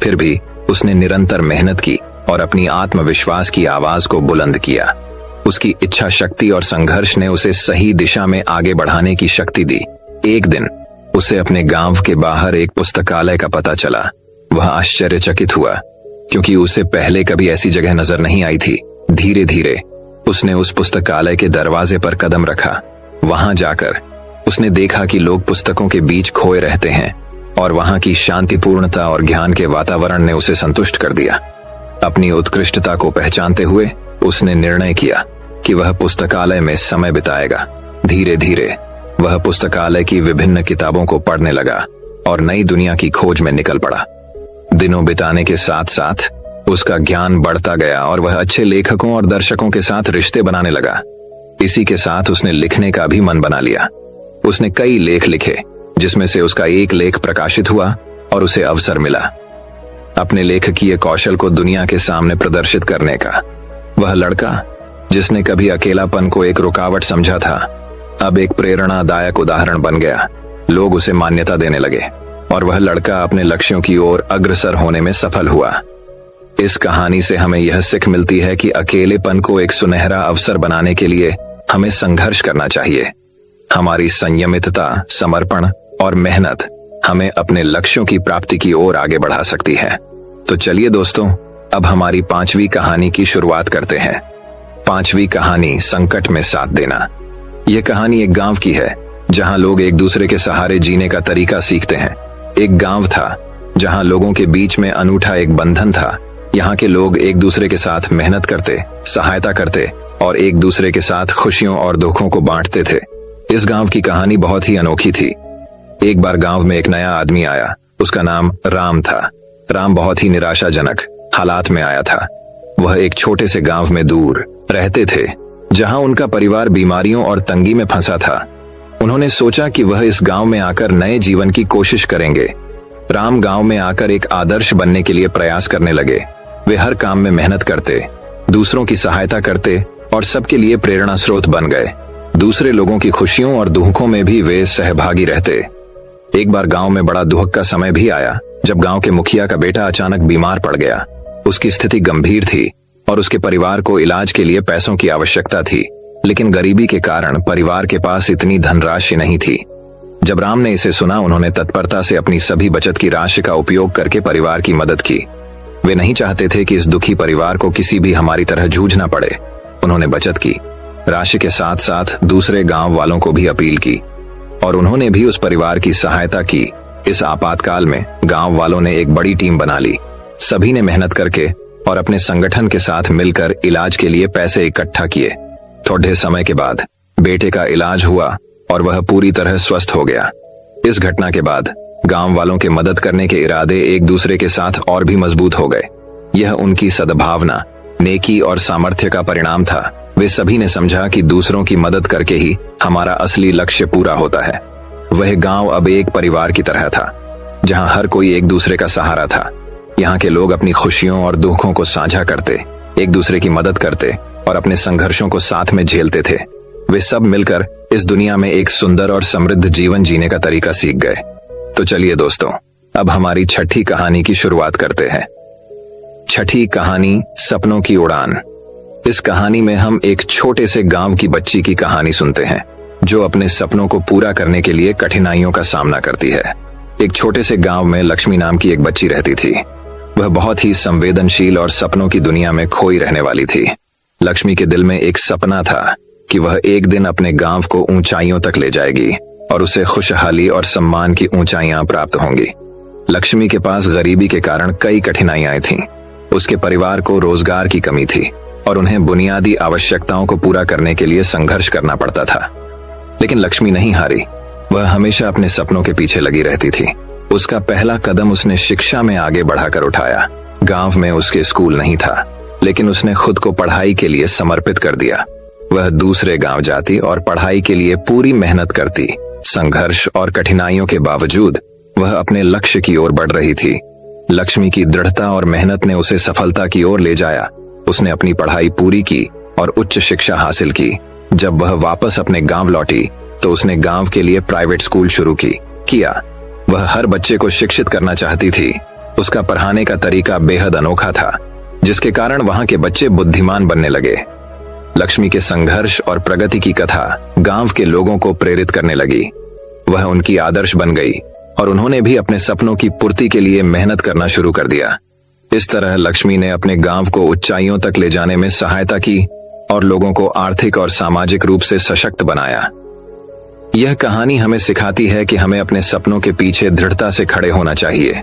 फिर भी उसने निरंतर मेहनत की और अपनी आत्मविश्वास की आवाज को बुलंद किया। उसकी इच्छा शक्ति और संघर्ष ने उसे सही दिशा में आगे बढ़ाने की शक्ति दी। एक दिन उसे अपने गांव के बाहर एक पुस्तकालय का पता चला। वह आश्चर्यचकित हुआ, क्योंकि उसे पहले कभी ऐसी जगह नजर नहीं आई थी। धीरे धीरे उसने उस पुस्तकालय के दरवाजे पर कदम रखा। वहां जाकर उसने देखा कि लोग पुस्तकों के बीच खोए रहते हैं, और वहां की शांतिपूर्णता और ज्ञान के वातावरण ने उसे संतुष्ट कर दिया। अपनी उत्कृष्टता को पहचानते हुए उसने निर्णय किया कि वह पुस्तकालय में समय बिताएगा। धीरे धीरे वह पुस्तकालय की विभिन्न किताबों को पढ़ने लगा और नई दुनिया की खोज में निकल पड़ा। दिनों बिताने के साथ साथ उसका ज्ञान बढ़ता गया और वह अच्छे लेखकों और दर्शकों के साथ रिश्ते बनाने लगा। इसी के साथ उसने लिखने का भी मन बना लिया। उसने कई लेख लिखे, जिसमें से उसका एक लेख प्रकाशित हुआ और उसे अवसर मिला अपने लेखकीय कौशल को दुनिया के सामने प्रदर्शित करने का। वह लड़का जिसने कभी अकेलापन को एक रुकावट समझा था, अब एक प्रेरणादायक उदाहरण बन गया। लोग उसे मान्यता देने लगे और वह लड़का अपने लक्ष्यों की ओर अग्रसर होने में सफल हुआ। इस कहानी से हमें यह सीख मिलती है कि अकेलेपन को एक सुनहरा अवसर बनाने के लिए हमें संघर्ष करना चाहिए। हमारी संयमितता, समर्पण और मेहनत हमें अपने लक्ष्यों की प्राप्ति की ओर आगे बढ़ा सकती है। तो चलिए दोस्तों, अब हमारी पांचवी कहानी की शुरुआत करते हैं। पांचवी कहानी, संकट में साथ देना। यह कहानी एक गांव की है जहां लोग एक दूसरे के सहारे जीने का तरीका सीखते हैं। एक गांव था जहां लोगों के बीच में अनूठा एक बंधन था। यहाँ के लोग एक दूसरे के साथ मेहनत करते, सहायता करते और एक दूसरे के साथ खुशियों और दुखों को बांटते थे। इस गांव की कहानी बहुत ही अनोखी थी। एक बार गांव में एक नया आदमी आया। उसका नाम राम था। राम बहुत ही निराशाजनक हालात में आया था। वह एक छोटे से गांव में दूर रहते थे, जहां उनका परिवार बीमारियों और तंगी में फंसा था। उन्होंने सोचा कि वह इस गांव में आकर नए जीवन की कोशिश करेंगे। राम गांव में आकर एक आदर्श बनने के लिए प्रयास करने लगे। वे हर काम में मेहनत करते, दूसरों की सहायता करते और सबके लिए प्रेरणा स्रोत बन गए। दूसरे लोगों की खुशियों और दुखों में भी वे सहभागी रहते। एक बार गांव में बड़ा दुख का समय भी आया, जब गांव के मुखिया का बेटा अचानक बीमार पड़ गया। उसकी स्थिति गंभीर थी और उसके परिवार को इलाज के लिए पैसों की आवश्यकता थी, लेकिन गरीबी के कारण परिवार के पास इतनी धनराशि नहीं थी। जब राम ने इसे सुना, उन्होंने तत्परता से अपनी सभी बचत की राशि का उपयोग करके परिवार की मदद की। वे नहीं चाहते थे कि इस दुखी परिवार को किसी भी हमारी तरह जूझना पड़े। उन्होंने बचत की राशि के साथ साथ दूसरे गांव वालों को भी अपील की। और उन्होंने भी उस परिवार की सहायता की। इस आपातकाल में गांव वालों ने एक बड़ी टीम बना ली। सभी ने मेहनत करके और अपने संगठन के साथ मिलकर इलाज के लिए पैसे इकट्ठा किए। थोड़े समय के बाद बेटे का इलाज हुआ और वह पूरी तरह स्वस्थ हो गया। इस घटना के बाद गांव वालों के मदद करने के इरादे एक दूसरे के साथ और भी मजबूत हो गए। यह उनकी सद्भावना, नेकी और सामर्थ्य का परिणाम था। वे सभी ने समझा कि दूसरों की मदद करके ही हमारा असली लक्ष्य पूरा होता है। वह गांव अब एक परिवार की तरह था, जहां हर कोई एक दूसरे का सहारा था। यहाँ के लोग अपनी खुशियों और दुखों को साझा करते, एक दूसरे की मदद करते और अपने संघर्षों को साथ में झेलते थे। वे सब मिलकर इस दुनिया में एक सुंदर और समृद्ध जीवन जीने का तरीका सीख गए। तो चलिए दोस्तों, अब हमारी छठी कहानी की शुरुआत करते हैं। छठी कहानी, सपनों की उड़ान। इस कहानी में हम एक छोटे से गांव की बच्ची की कहानी सुनते हैं, जो अपने सपनों को पूरा करने के लिए कठिनाइयों का सामना करती है। एक छोटे से गांव में लक्ष्मी नाम की एक बच्ची रहती थी। वह बहुत ही संवेदनशील और सपनों की दुनिया में खोई रहने वाली थी। लक्ष्मी के दिल में एक सपना था कि वह एक दिन अपने गांव को ऊंचाइयों तक ले जाएगी और उसे खुशहाली और सम्मान की ऊंचाइयां प्राप्त होंगी। लक्ष्मी के पास गरीबी के कारण कई कठिनाइयां थीं। उसके परिवार को रोजगार की कमी थी और उन्हें बुनियादी आवश्यकताओं को पूरा करने के लिए संघर्ष करना पड़ता था। लेकिन लक्ष्मी नहीं हारी। वह हमेशा अपने सपनों के पीछे लगी रहती थी। उसका पहला कदम उसने शिक्षा में आगे बढ़ाकर उठाया। गांव में उसके स्कूल नहीं था, लेकिन उसने खुद को पढ़ाई के लिए समर्पित कर दिया। वह दूसरे गांव जाती और पढ़ाई के लिए पूरी मेहनत करती। संघर्ष और कठिनाइयों के बावजूद वह अपने लक्ष्य की ओर बढ़ रही थी। लक्ष्मी की दृढ़ता और मेहनत ने उसे सफलता की ओर ले जाया। उसने अपनी पढ़ाई पूरी की और उच्च शिक्षा हासिल की। जब वह वापस अपने गांव लौटी तो उसने गांव के लिए प्राइवेट स्कूल शुरू किया। वह हर बच्चे को शिक्षित करना चाहती थी। उसका पढ़ाने का तरीका बेहद अनोखा था, जिसके कारण वहां के बच्चे बुद्धिमान बनने लगे। लक्ष्मी के संघर्ष और प्रगति की कथा गांव के लोगों को प्रेरित करने लगी। वह उनकी आदर्श बन गई और उन्होंने भी अपने सपनों की पूर्ति के लिए मेहनत करना शुरू कर दिया। इस तरह लक्ष्मी ने अपने गांव को ऊंचाइयों तक ले जाने में सहायता की और लोगों को आर्थिक और सामाजिक रूप से सशक्त बनाया। यह कहानी हमें सिखाती है कि हमें अपने सपनों के पीछे दृढ़ता से खड़े होना चाहिए।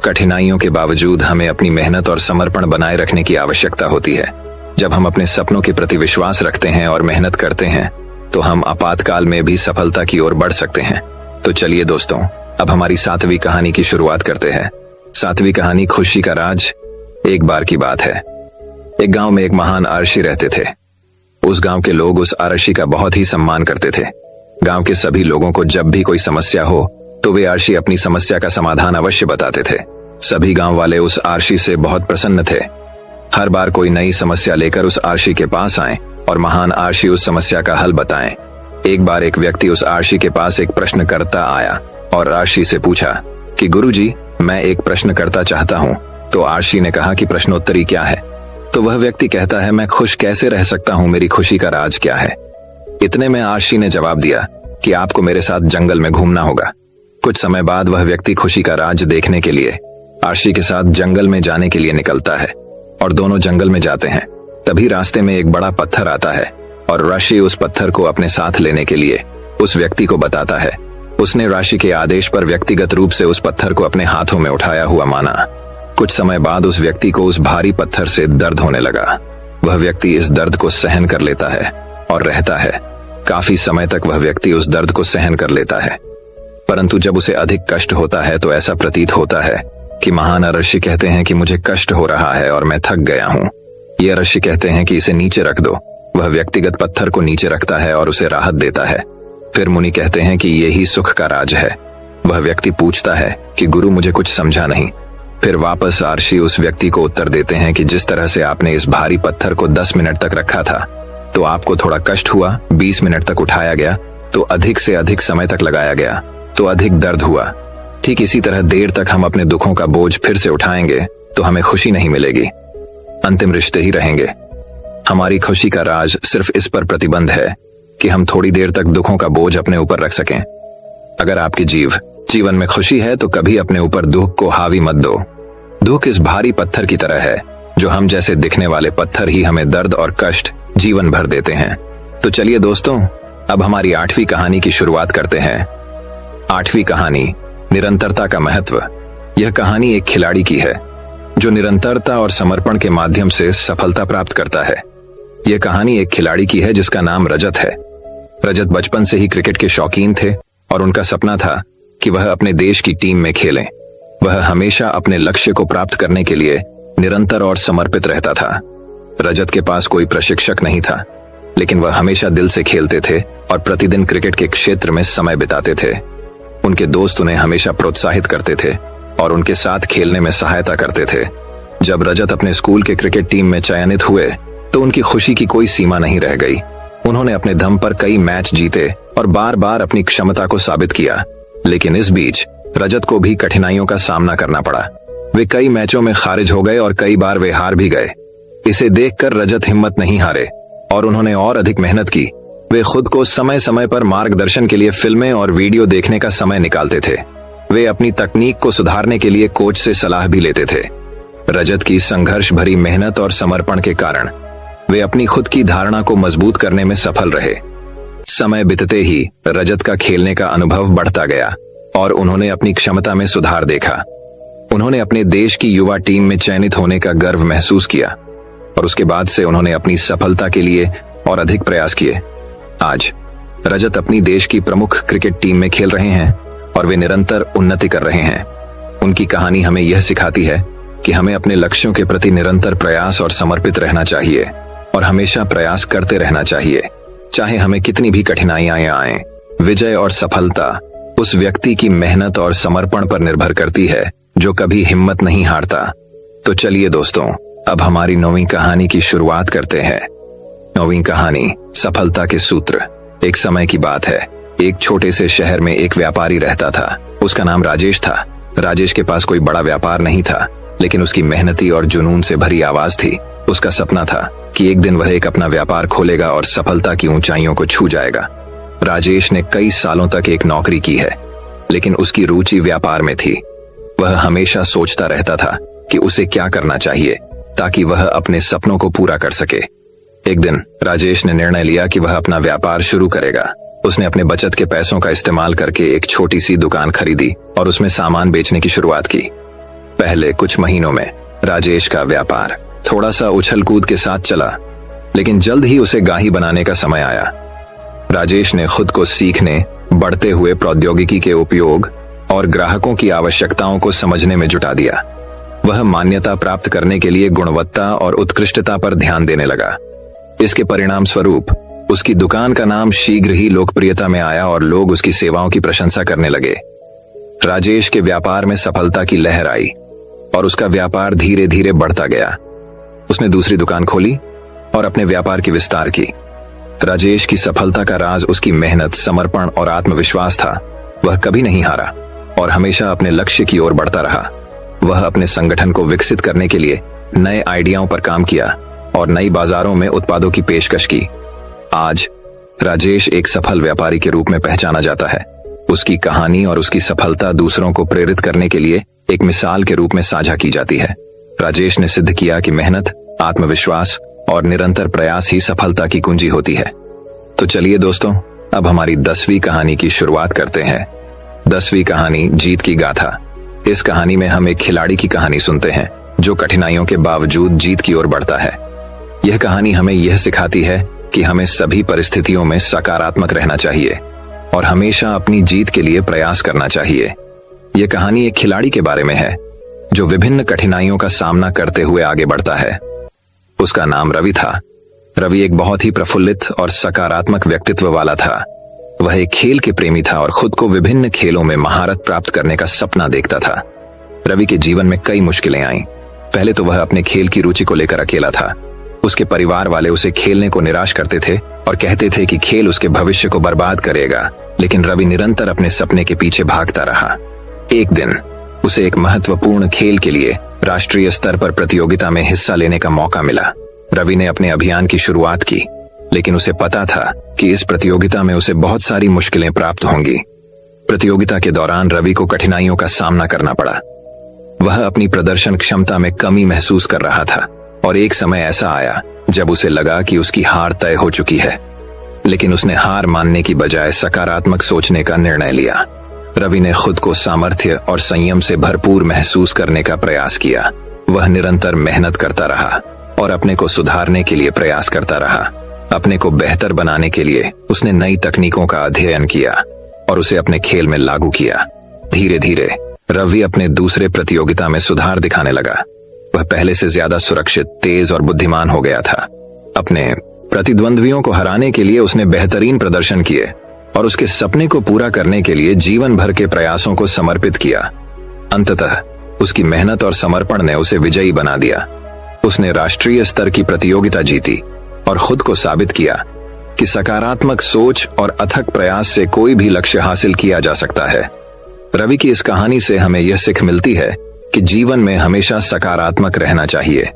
कठिनाइयों के बावजूद हमें अपनी मेहनत और समर्पण बनाए रखने की आवश्यकता होती है। जब हम अपने सपनों के प्रति विश्वास रखते हैं और मेहनत करते हैं, तो हम आपातकाल में भी सफलता की ओर बढ़ सकते हैं। तो चलिए दोस्तों, अब हमारी 7वीं कहानी की शुरुआत करते हैं। 7वीं कहानी, खुशी का राज। एक बार की बात है, एक गांव में एक महान आरशी रहते थे। उस गांव के लोग उस आरशी का बहुत ही सम्मान करते थे। गांव के सभी लोगों को जब भी कोई समस्या हो तो वे आरशी अपनी समस्या का समाधान अवश्य बताते थे। सभी गांव वाले उस आरशी से बहुत प्रसन्न थे। हर बार कोई नई समस्या लेकर उस आरशी के पास आए और महान आरशी उस समस्या का हल बताएं। एक बार एक व्यक्ति उस आरशी के पास एक प्रश्न करता आया और आरशी से पूछा कि गुरुजी, मैं एक प्रश्न करता चाहता हूँ। तो आरशी ने कहा कि प्रश्नोत्तरी क्या है? तो वह व्यक्ति कहता है, मैं खुश कैसे रह सकता हूँ, मेरी खुशी का राज क्या है? इतने में आरशी ने जवाब दिया कि आपको मेरे साथ जंगल में घूमना होगा। कुछ समय बाद वह व्यक्ति खुशी का राज देखने के लिए आरशी के साथ जंगल में जाने के लिए निकलता है और दोनों जंगल में जाते हैं। तभी रास्ते में एक बड़ा पत्थर आता है और आरशी उस पत्थर को अपने साथ लेने के लिए उस व्यक्ति को बताता है। उसने आरशी के आदेश पर व्यक्तिगत रूप से उस पत्थर को अपने हाथों में उठाया हुआ माना। कुछ समय बाद उस व्यक्ति को उस भारी पत्थर से दर्द होने लगा। वह व्यक्ति इस दर्द को सहन कर लेता है और रहता है। काफी समय तक वह व्यक्ति उस दर्द को सहन कर लेता है, परंतु जब उसे अधिक कष्ट होता है तो ऐसा प्रतीत होता है कि महान आरशी कहते हैं कि मुझे कष्ट हो रहा है और मैं थक गया हूँ। ये आरशी कहते हैं कि इसे नीचे रख दो। वह व्यक्तिगत पत्थर को नीचे रखता है और उसे राहत देता है। फिर मुनि कहते हैं कि यही सुख का राज है। वह व्यक्ति पूछता है कि गुरु, मुझे कुछ समझा नहीं। फिर वापस आरशी उस व्यक्ति को उत्तर देते हैं कि जिस तरह से आपने इस भारी पत्थर को 10 मिनट तक रखा था तो आपको थोड़ा कष्ट हुआ, 20 मिनट तक उठाया गया तो अधिक से अधिक समय तक लगाया गया तो अधिक दर्द हुआ। ठीक इसी तरह देर तक हम अपने दुखों का बोझ फिर से उठाएंगे तो हमें खुशी नहीं मिलेगी, अंतिम रिश्ते ही रहेंगे। हमारी खुशी का राज सिर्फ इस पर प्रतिबंध है कि हम थोड़ी देर तक दुखों का बोझ अपने ऊपर रख सकें। अगर आपके जीवन में खुशी है तो कभी अपने ऊपर दुख को हावी मत दो। दुख इस भारी पत्थर की तरह है जो हम जैसे दिखने वाले पत्थर ही हमें दर्द और कष्ट जीवन भर देते हैं। तो चलिए दोस्तों, अब हमारी 8वीं कहानी की शुरुआत करते हैं। 8वीं कहानी, निरंतरता का महत्व। यह कहानी एक खिलाड़ी की है जो निरंतरता और समर्पण के माध्यम से सफलता प्राप्त करता है। यह कहानी एक खिलाड़ी की है जिसका नाम रजत है। रजत बचपन से ही क्रिकेट के शौकीन थे और उनका सपना था कि वह अपने देश की टीम में खेलें। वह हमेशा अपने लक्ष्य को प्राप्त करने के लिए निरंतर और समर्पित रहता था। रजत के पास कोई प्रशिक्षक नहीं था, लेकिन वह हमेशा दिल से खेलते थे और प्रतिदिन क्रिकेट के क्षेत्र में समय बिताते थे। उनके दोस्त उन्हें हमेशा प्रोत्साहित करते थे और उनके साथ खेलने में सहायता करते थे। जब रजत अपने स्कूल के क्रिकेट टीम में चयनित हुए तो उनकी खुशी की कोई सीमा नहीं रह गई। उन्होंने अपने दम पर कई मैच जीते और बार बार अपनी क्षमता को साबित किया। लेकिन इस बीच रजत को भी कठिनाइयों का सामना करना पड़ा। वे कई मैचों में खारिज हो गए और कई बार वे हार भी गए। इसे देखकर रजत हिम्मत नहीं हारे और उन्होंने और अधिक मेहनत की। वे खुद को समय समय पर मार्गदर्शन के लिए फिल्में और वीडियो देखने का समय निकालते थे। वे अपनी तकनीक को सुधारने के लिए कोच से सलाह भी लेते थे। रजत की संघर्ष भरी मेहनत और समर्पण के कारण वे अपनी खुद की धारणा को मजबूत करने में सफल रहे। समय बीतते ही रजत का खेलने का अनुभव बढ़ता गया और उन्होंने अपनी क्षमता में सुधार देखा। उन्होंने अपने देश की युवा टीम में चयनित होने का गर्व महसूस किया और उसके बाद से उन्होंने अपनी सफलता के लिए और अधिक प्रयास किए। आज रजत अपनी देश की प्रमुख क्रिकेट टीम में खेल रहे हैं और वे निरंतर उन्नति कर रहे हैं। उनकी कहानी हमें यह सिखाती है कि हमें अपने लक्ष्यों के प्रति निरंतर प्रयास और समर्पित रहना चाहिए और हमेशा प्रयास करते रहना चाहिए, चाहे हमें कितनी भी कठिनाइयां आएं। विजय और सफलता उस व्यक्ति की मेहनत और समर्पण पर निर्भर करती है जो कभी हिम्मत नहीं हारता। तो चलिए दोस्तों, अब हमारी 9वीं कहानी की शुरुआत करते हैं। 9वीं कहानी, सफलता के सूत्र। एक समय की बात है, एक छोटे से शहर में एक व्यापारी रहता था। उसका नाम राजेश था। राजेश के पास कोई बड़ा व्यापार नहीं था, लेकिन उसकी मेहनती और जुनून से भरी आवाज थी। उसका सपना था कि एक दिन वह एक अपना व्यापार खोलेगा और सफलता की ऊंचाइयों को छू जाएगा। राजेश ने कई सालों तक एक नौकरी की है, लेकिन उसकी रुचि व्यापार में थी। वह हमेशा सोचता रहता था कि उसे क्या करना चाहिए ताकि वह अपने सपनों को पूरा कर सके। एक दिन राजेश ने निर्णय लिया कि वह अपना व्यापार शुरू करेगा। उसने अपने बचत के पैसों का इस्तेमाल करके एक छोटी सी दुकान खरीदी और उसमें सामान बेचने की शुरुआत की। पहले कुछ महीनों में राजेश का व्यापार थोड़ा सा उछल कूद के साथ चला, लेकिन जल्द ही उसे गाही बनाने का समय आया। राजेश ने खुद को सीखने, बढ़ते हुए प्रौद्योगिकी के उपयोग और ग्राहकों की आवश्यकताओं को समझने में जुटा दिया। वह मान्यता प्राप्त करने के लिए गुणवत्ता और उत्कृष्टता पर ध्यान देने लगा। इसके परिणाम स्वरूप उसकी दुकान का नाम शीघ्र ही लोकप्रियता में आया और लोग उसकी सेवाओं की प्रशंसा करने लगे। राजेश के व्यापार में सफलता की लहर आई और उसका व्यापार धीरे धीरे बढ़ता गया। उसने दूसरी दुकान खोली और अपने व्यापार की विस्तार की। राजेश की सफलता का राज उसकी मेहनत, समर्पण और आत्मविश्वास था। वह कभी नहीं हारा और हमेशा अपने लक्ष्य की ओर बढ़ता रहा। वह अपने संगठन को विकसित करने के लिए नए आइडियाओं पर काम किया और नई बाजारों में उत्पादों की पेशकश की। आज राजेश एक सफल व्यापारी के रूप में पहचाना जाता है। उसकी कहानी और उसकी सफलता दूसरों को प्रेरित करने के लिए एक मिसाल के रूप में साझा की जाती है। राजेश ने सिद्ध किया कि मेहनत, आत्मविश्वास और निरंतर प्रयास ही सफलता की कुंजी होती है। तो चलिए दोस्तों, अब हमारी 10वीं कहानी की शुरुआत करते हैं। 10वीं कहानी, जीत की गाथा। इस कहानी में हम एक खिलाड़ी की कहानी सुनते हैं जो कठिनाइयों के बावजूद जीत की ओर बढ़ता है। यह कहानी हमें यह सिखाती है कि हमें सभी परिस्थितियों में सकारात्मक रहना चाहिए और हमेशा अपनी जीत के लिए प्रयास करना चाहिए। यह कहानी एक खिलाड़ी के बारे में है जो विभिन्न कठिनाइयों का सामना करते हुए आगे बढ़ता है। उसका नाम रवि था। रवि एक बहुत ही प्रफुल्लित और सकारात्मक व्यक्तित्व वाला था। वह एक खेल के प्रेमी था और खुद को विभिन्न खेलों में महारत प्राप्त करने का सपना देखता था। रवि के जीवन में कई मुश्किलें आईं। पहले तो वह अपने खेल की रुचि को लेकर अकेला था। उसके परिवार वाले उसे खेलने को निराश करते थे और कहते थे कि खेल उसके भविष्य को बर्बाद करेगा, लेकिन रवि निरंतर अपने सपने के पीछे भागता रहा। एक दिन उसे एक महत्वपूर्ण खेल के लिए राष्ट्रीय स्तर पर प्रतियोगिता में हिस्सा लेने का मौका मिला। रवि ने अपने अभियान की शुरुआत की, लेकिन उसे पता था कि इस प्रतियोगिता में उसे बहुत सारी मुश्किलें प्राप्त होंगी। प्रतियोगिता के दौरान रवि को कठिनाइयों का सामना करना पड़ा। वह अपनी प्रदर्शन क्षमता में कमी महसूस कर रहा था और एक समय ऐसा आया जब उसे लगा कि उसकी हार तय हो चुकी है, लेकिन उसने हार मानने की बजाय सकारात्मक सोचने का निर्णय लिया। रवि ने खुद को सामर्थ्य और संयम से भरपूर महसूस करने का प्रयास किया। वह निरंतर मेहनत करता रहा और अपने को सुधारने के लिए प्रयास करता रहा। अपने को बेहतर बनाने के लिए उसने नई तकनीकों का अध्ययन किया और उसे अपने खेल में लागू किया। धीरे धीरे रवि अपने दूसरे प्रतियोगिता में सुधार दिखाने लगा। वह पहले से ज्यादा सुरक्षित, तेज और बुद्धिमान हो गया था। अपने प्रतिद्वंद्वियों को हराने के लिए उसने बेहतरीन प्रदर्शन किए और उसके सपने को पूरा करने के लिए जीवन भर के प्रयासों को समर्पित किया। अंततः उसकी मेहनत और समर्पण ने उसे विजयी बना दिया। उसने राष्ट्रीय स्तर की प्रतियोगिता जीती और खुद को साबित किया कि सकारात्मक सोच और अथक प्रयास से कोई भी लक्ष्य हासिल किया जा सकता है। रवि की इस कहानी से हमें यह सीख मिलती है कि जीवन में हमेशा सकारात्मक रहना चाहिए।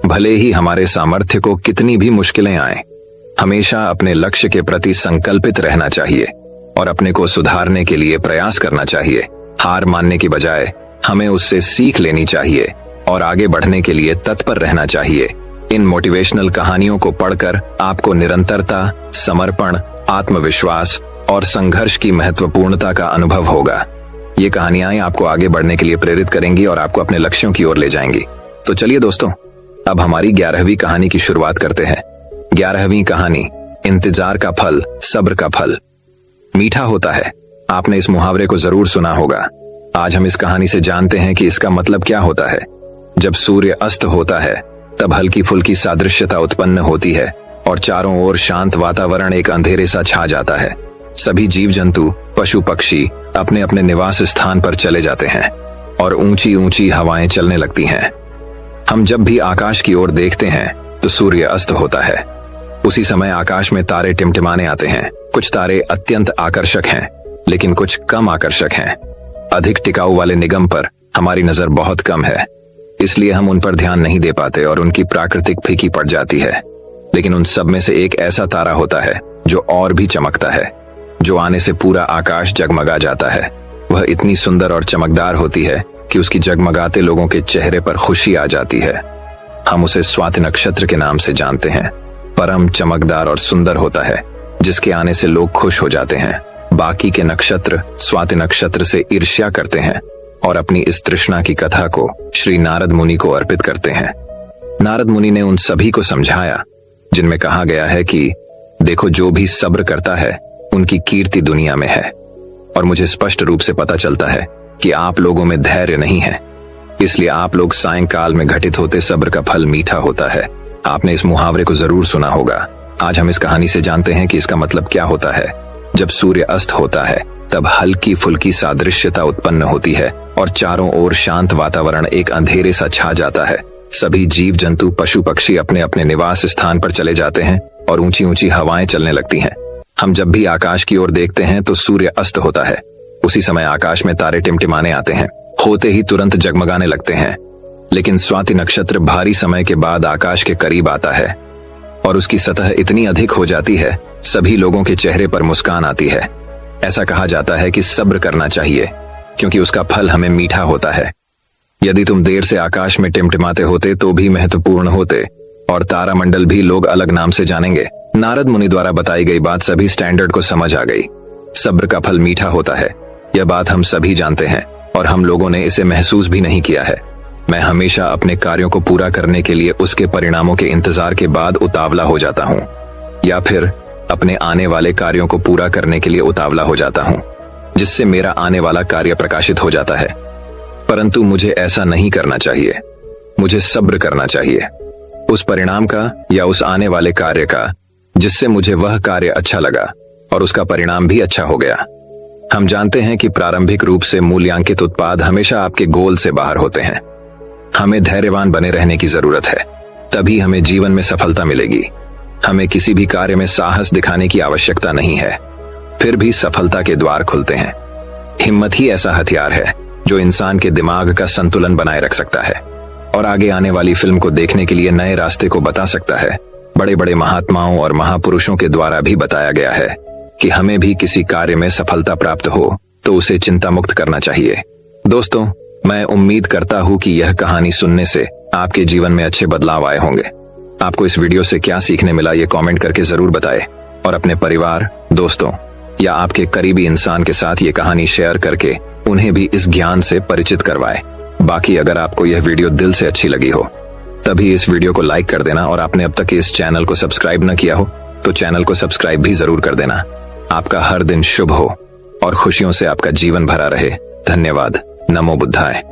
भले ही हमारे सामर्थ्य को कितनी भी मुश्किलें आए, हमेशा अपने लक्ष्य के प्रति संकल्पित रहना चाहिए और अपने को सुधारने के लिए प्रयास करना चाहिए। हार मानने की बजाय हमें उससे सीख लेनी चाहिए और आगे बढ़ने के लिए तत्पर रहना चाहिए। इन मोटिवेशनल कहानियों को पढ़कर आपको निरंतरता, समर्पण, आत्मविश्वास और संघर्ष की महत्वपूर्णता का अनुभव होगा। ये कहानियां आपको आगे बढ़ने के लिए प्रेरित करेंगी और आपको अपने लक्ष्यों की ओर ले जाएंगी। तो चलिए दोस्तों, अब हमारी 11वीं कहानी की शुरुआत करते हैं। 11वीं कहानी, इंतजार का फल सब्र का फल मीठा होता है। आपने इस मुहावरे को जरूर सुना होगा। आज हम इस कहानी से जानते हैं कि इसका मतलब क्या होता है। जब सूर्य अस्त होता है तब हल्की फुल्की सादृश्यता उत्पन्न होती है और चारों ओर शांत वातावरण एक अंधेरे सा छा जाता है। सभी जीव जंतु, पशु पक्षी अपने अपने निवास स्थान पर चले जाते हैं और ऊंची ऊंची हवाएं चलने लगती हैं। हम जब भी आकाश की ओर देखते हैं तो सूर्य अस्त होता है। उसी समय आकाश में तारे टिमटिमाने आते हैं। कुछ तारे अत्यंत आकर्षक हैं, लेकिन कुछ कम आकर्षक हैं। अधिक टिकाऊ वाले निगम पर हमारी नजर बहुत कम है, इसलिए हम उन पर ध्यान नहीं दे पाते और उनकी प्राकृतिक फीकी पड़ जाती है। लेकिन उन सब में से एक ऐसा तारा होता है जो और भी चमकता है, जो आने से पूरा आकाश जगमगा जाता है। वह इतनी सुंदर और चमकदार होती है कि उसकी जगमगाते लोगों के चेहरे पर खुशी आ जाती है। हम उसे स्वाति नक्षत्र के नाम से जानते हैं। परम चमकदार और सुंदर होता है, जिसके आने से लोग खुश हो जाते हैं। बाकी के नक्षत्र स्वाति नक्षत्र से ईर्ष्या करते हैं और अपनी इस तृष्णा की कथा को श्री नारद मुनि को अर्पित करते हैं। नारद मुनि ने उन सभी को समझाया जिनमें कहा गया है कि देखो, जो भी सब्र करता है उनकी कीर्ति दुनिया में है। और मुझे स्पष्ट रूप से पता चलता है कि आप लोगों में धैर्य नहीं है, इसलिए आप लोग सायंकाल में घटित होते सब्र का फल मीठा होता है। आपने इस मुहावरे को जरूर सुना होगा। आज हम इस कहानी से जानते हैं कि इसका मतलब क्या होता है। जब सूर्य अस्त होता है तब हल्की फुल्की सादृश्यता उत्पन्न होती है और चारों ओर शांत वातावरण एक अंधेरे सा छा जाता है। सभी जीव जंतु, पशु पक्षी अपने अपने निवास स्थान पर चले जाते हैं और ऊंची ऊंची हवाएं चलने लगती हैं। हम जब भी आकाश की ओर देखते हैं तो सूर्य अस्त होता है। उसी समय आकाश में तारे टिमटिमाने आते हैं, होते ही तुरंत जगमगाने लगते हैं। लेकिन स्वाति नक्षत्र भारी समय के बाद आकाश के करीब आता है और उसकी सतह इतनी अधिक हो जाती है, सभी लोगों के चेहरे पर मुस्कान आती है। ऐसा कहा जाता है कि सब्र करना चाहिए, क्योंकि उसका फल हमें मीठा होता है। यदि तुम देर से आकाश में टिमटिमाते होते तो भी महत्वपूर्ण होते और तारामंडल भी लोग अलग नाम से जानेंगे। नारद मुनि द्वारा बताई गई बात सभी स्टैंडर्ड को समझ आ गई। सब्र का फल मीठा होता है, यह बात हम सभी जानते हैं और हम लोगों ने इसे महसूस भी नहीं किया है। मैं हमेशा अपने कार्यों को पूरा करने के लिए उसके परिणामों के इंतजार के बाद उतावला हो जाता हूँ, या फिर अपने आने वाले कार्यों को पूरा करने के लिए उतावला हो जाता हूँ, जिससे मेरा आने वाला कार्य प्रकाशित हो जाता है। परंतु मुझे ऐसा नहीं करना चाहिए। मुझे सब्र करना चाहिए उस परिणाम का या उस आने वाले कार्य का जिससे मुझे वह कार्य अच्छा लगा और उसका परिणाम भी अच्छा हो गया। हम जानते हैं कि प्रारंभिक रूप से मूल्यांकित उत्पाद हमेशा आपके गोल से बाहर होते हैं। हमें धैर्यवान बने रहने की जरूरत है, तभी हमें जीवन में सफलता मिलेगी। हमें किसी भी कार्य में साहस दिखाने की आवश्यकता नहीं है, फिर भी सफलता के द्वार खुलते हैं। हिम्मत ही ऐसा हथियार है जो इंसान के दिमाग का संतुलन बनाए रख सकता है और आगे आने वाली फिल्म को देखने के लिए नए रास्ते को बता सकता है। बड़े बड़े महात्माओं और महापुरुषों के द्वारा भी बताया गया है कि हमें भी किसी कार्य में सफलता प्राप्त हो तो उसे चिंता मुक्त करना चाहिए। दोस्तों, मैं उम्मीद करता हूं कि यह कहानी सुनने से आपके जीवन में अच्छे बदलाव आए होंगे। आपको इस वीडियो से क्या सीखने मिला, ये कमेंट करके जरूर बताएं और अपने परिवार, दोस्तों या आपके करीबी इंसान के साथ ये कहानी शेयर करके उन्हें भी इस ज्ञान से परिचित करवाएं। बाकी अगर आपको यह वीडियो दिल से अच्छी लगी हो तभी इस वीडियो को लाइक कर देना, और आपने अब तक इस चैनल को सब्सक्राइब न किया हो तो चैनल को सब्सक्राइब भी जरूर कर देना। आपका हर दिन शुभ हो और खुशियों से आपका जीवन भरा रहे। धन्यवाद। नमो बुद्धाय।